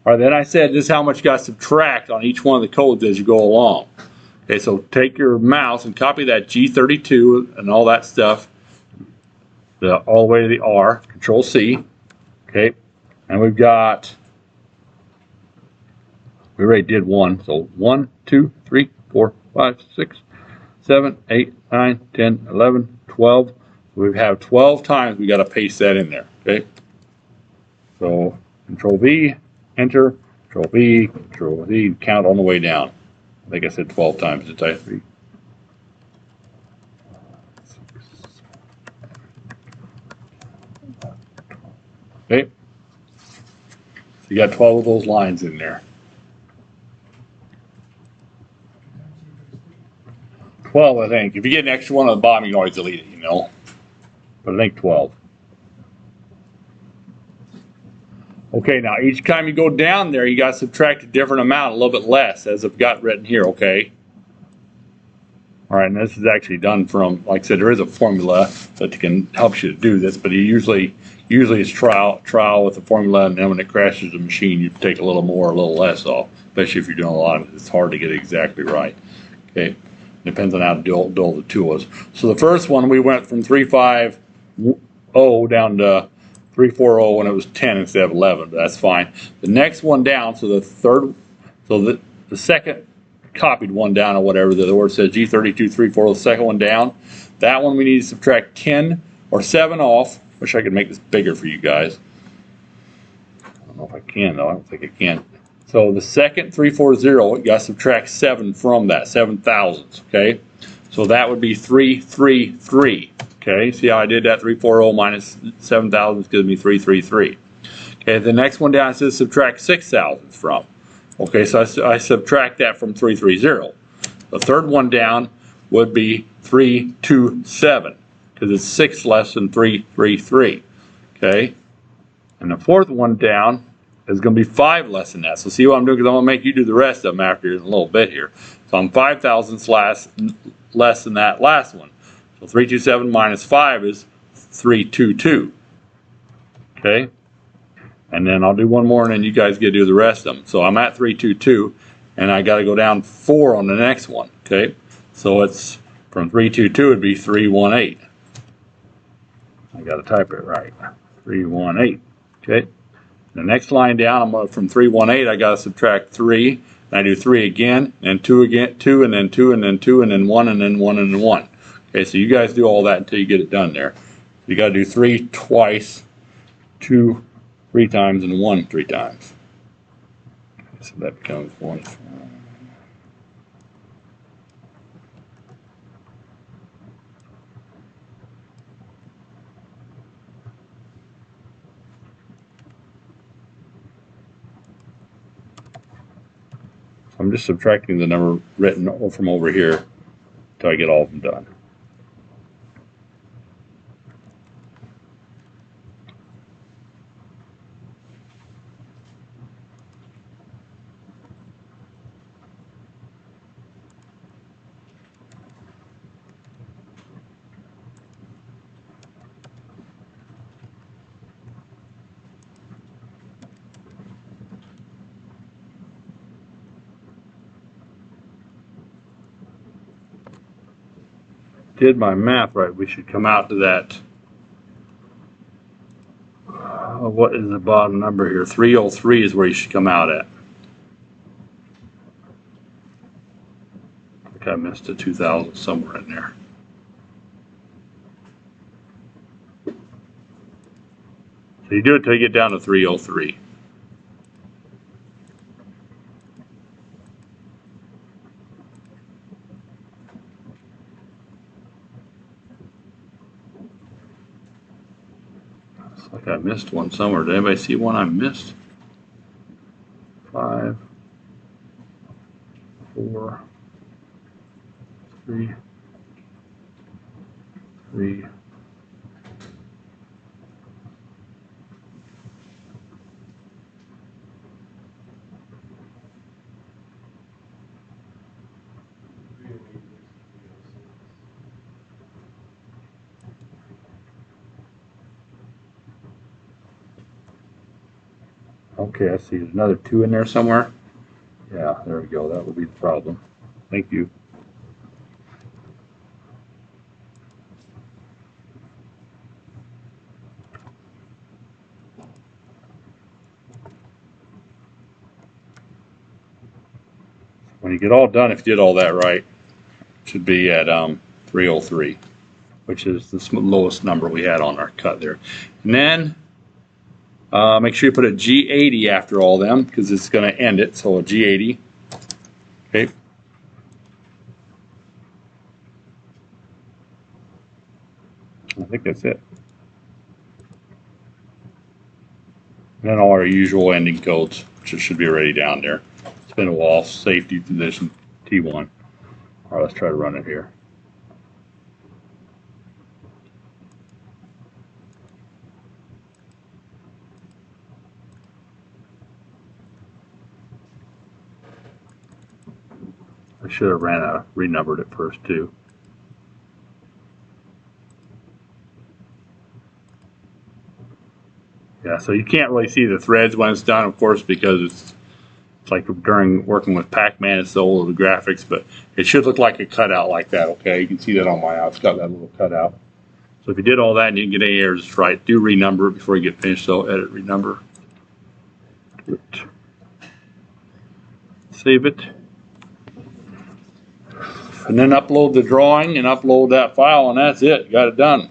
All right, then I said this is how much you got to subtract on each one of the codes as you go along. Okay, so take your mouse and copy that G32 and all that stuff all the way to the R, Control C, okay? And we already did one, so 1, 2, 3, 4, 5, 6, 7, 8, 9, 10, 11, 12. We have 12 times we got to paste that in there, okay? So Control V, Enter, Control V, Control V, count on the way down. I think I said 12 times to type 3. Okay? So you got 12 of those lines in there. 12, I think. If you get an extra one on the bottom, you can always delete it, you know. But I think 12. Okay, now each time you go down there, you got to subtract a different amount, a little bit less, as I've got written here, okay? All right, and this is actually done from, like I said, there is a formula that can help you to do this, but usually it's trial with the formula, and then when it crashes the machine, you take a little more, a little less off, especially if you're doing a lot of it. It's hard to get it exactly right, okay? Depends on how dull the tool is. So the first one, we went from 350 down to 340 when it was 10 instead of 11, but that's fine. The next one down, so the second copied one down or whatever, the word says G32 340, the second one down, that one we need to subtract 10 or 7 off. Wish I could make this bigger for you guys. I don't know if I can though. I don't think I can. So the second 340, you got to subtract 7 from that, 7 thousandths, okay? So that would be 333, okay? See how I did that? 340 minus 7 thousandths gives me 333. Okay, the next one down says subtract 6 thousandths from. Okay, so I subtract that from 330. The third one down would be 327 because it's 6 less than 333. Okay, and the fourth one down is going to be 5 less than that. So see what I'm doing, because I'm going to make you do the rest of them after in a little bit here. So I'm 5 thousandths less than that last one. So 327 minus 5 is 322. Okay, and then I'll do one more, and then you guys get to do the rest of them. So I'm at 322, and I got to go down 4 on the next one. Okay, so it's from 322 it'd be 318. I got to type it right. 318. Okay. The next line down, I'm going from 318. I got to subtract 3. And I do 3 again, and 2 again, 2, and then 2, and then 2, and then 1, and then 1, and then 1. Okay, so you guys do all that until you get it done there. You got to do 3 twice, 2 3 times, and 1 3 times. Okay, so that becomes 1. I'm just subtracting the number written from over here until I get all of them done. Did my math right, we should come out to that. What is the bottom number here? 303 is where you should come out at. I think I missed a 2,000 somewhere in there. So you do it till you get down to 303. Like I missed one somewhere. Did anybody see one I missed? 5, 4, 3, 3. Okay, I see there's another 2 in there somewhere. Yeah, there we go. That will be the problem. Thank you. When you get all done, if you did all that right, it should be at 303, which is the lowest number we had on our cut there. And then make sure you put a G80 after all them, because it's going to end it. So a G80. Okay. I think that's it. And then all our usual ending codes, which should be already down there. Spindle wall, safety position, T1. All right, let's try to run it here. I should have renumbered it first too. Yeah, so you can't really see the threads when it's done, of course, because it's like during working with Pac-Man, it's so old, the graphics, but it should look like a cutout like that, okay? You can see that on my eye. It's got that little cutout. So if you did all that and you didn't get any errors right, do renumber it before you get finished. So edit, renumber. Save it. And then upload the drawing and upload that file, and that's it. You got it done.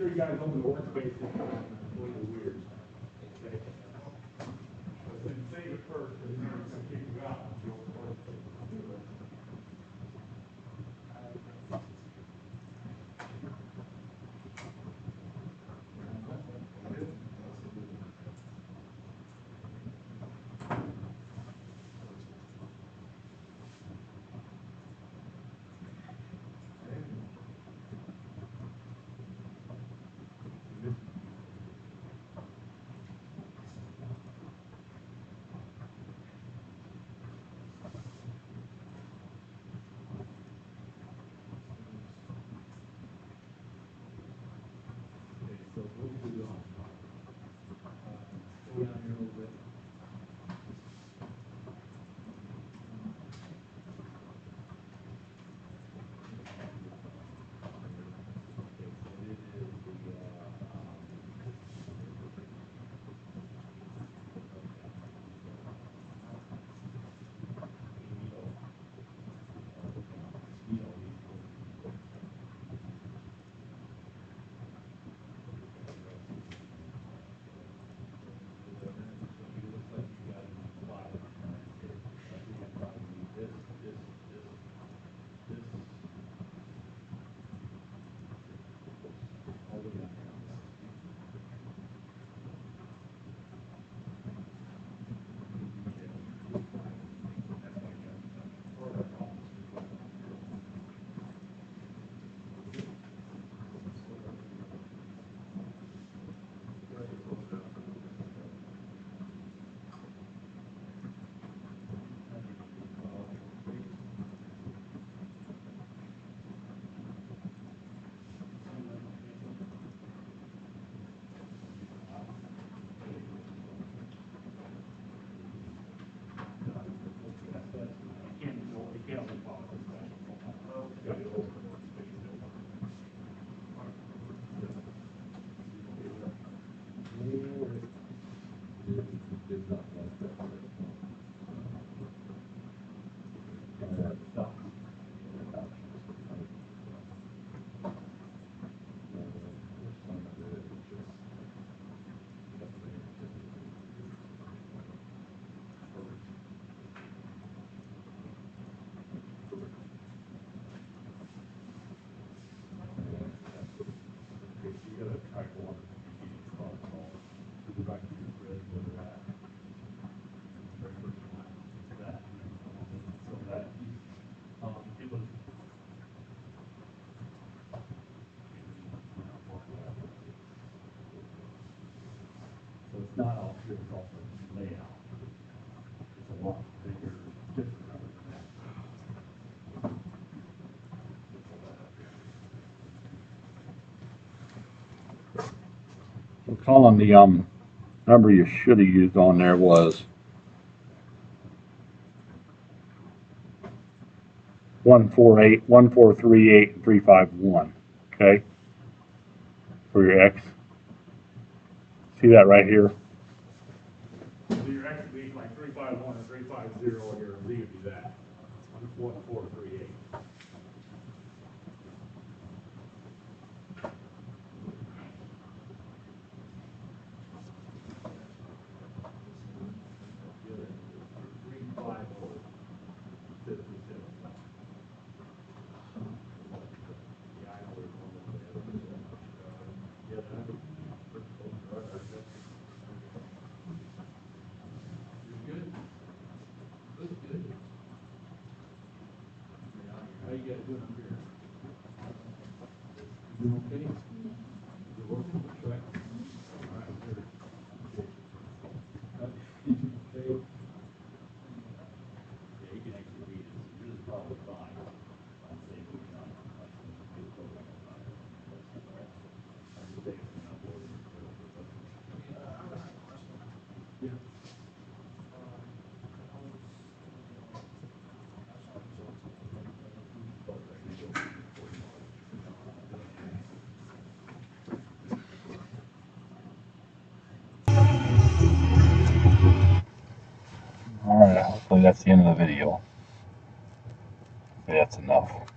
sure you guys open the workspace this time, before the weird. Okay. But then save it first, because then it's gonna kick you out. If you open the workspace. So what do we do on? Go down here a little bit. So it's not all here, it's also layout. It's a lot bigger, different than that. So Colin, the number you should have used on there was 148, 1438, and 351. Okay, for your X. See that right here? So your X would be like 351 or 350, or your Z would be that 1438. How you guys doing up here? You doing okay? You working? Right? All right, good. Okay. Yeah, you can actually read it. This is probably fine. I'm saying we can get it over on time. I'm just taking it out for you. Yeah. All right, hopefully that's the end of the video. Okay, that's enough.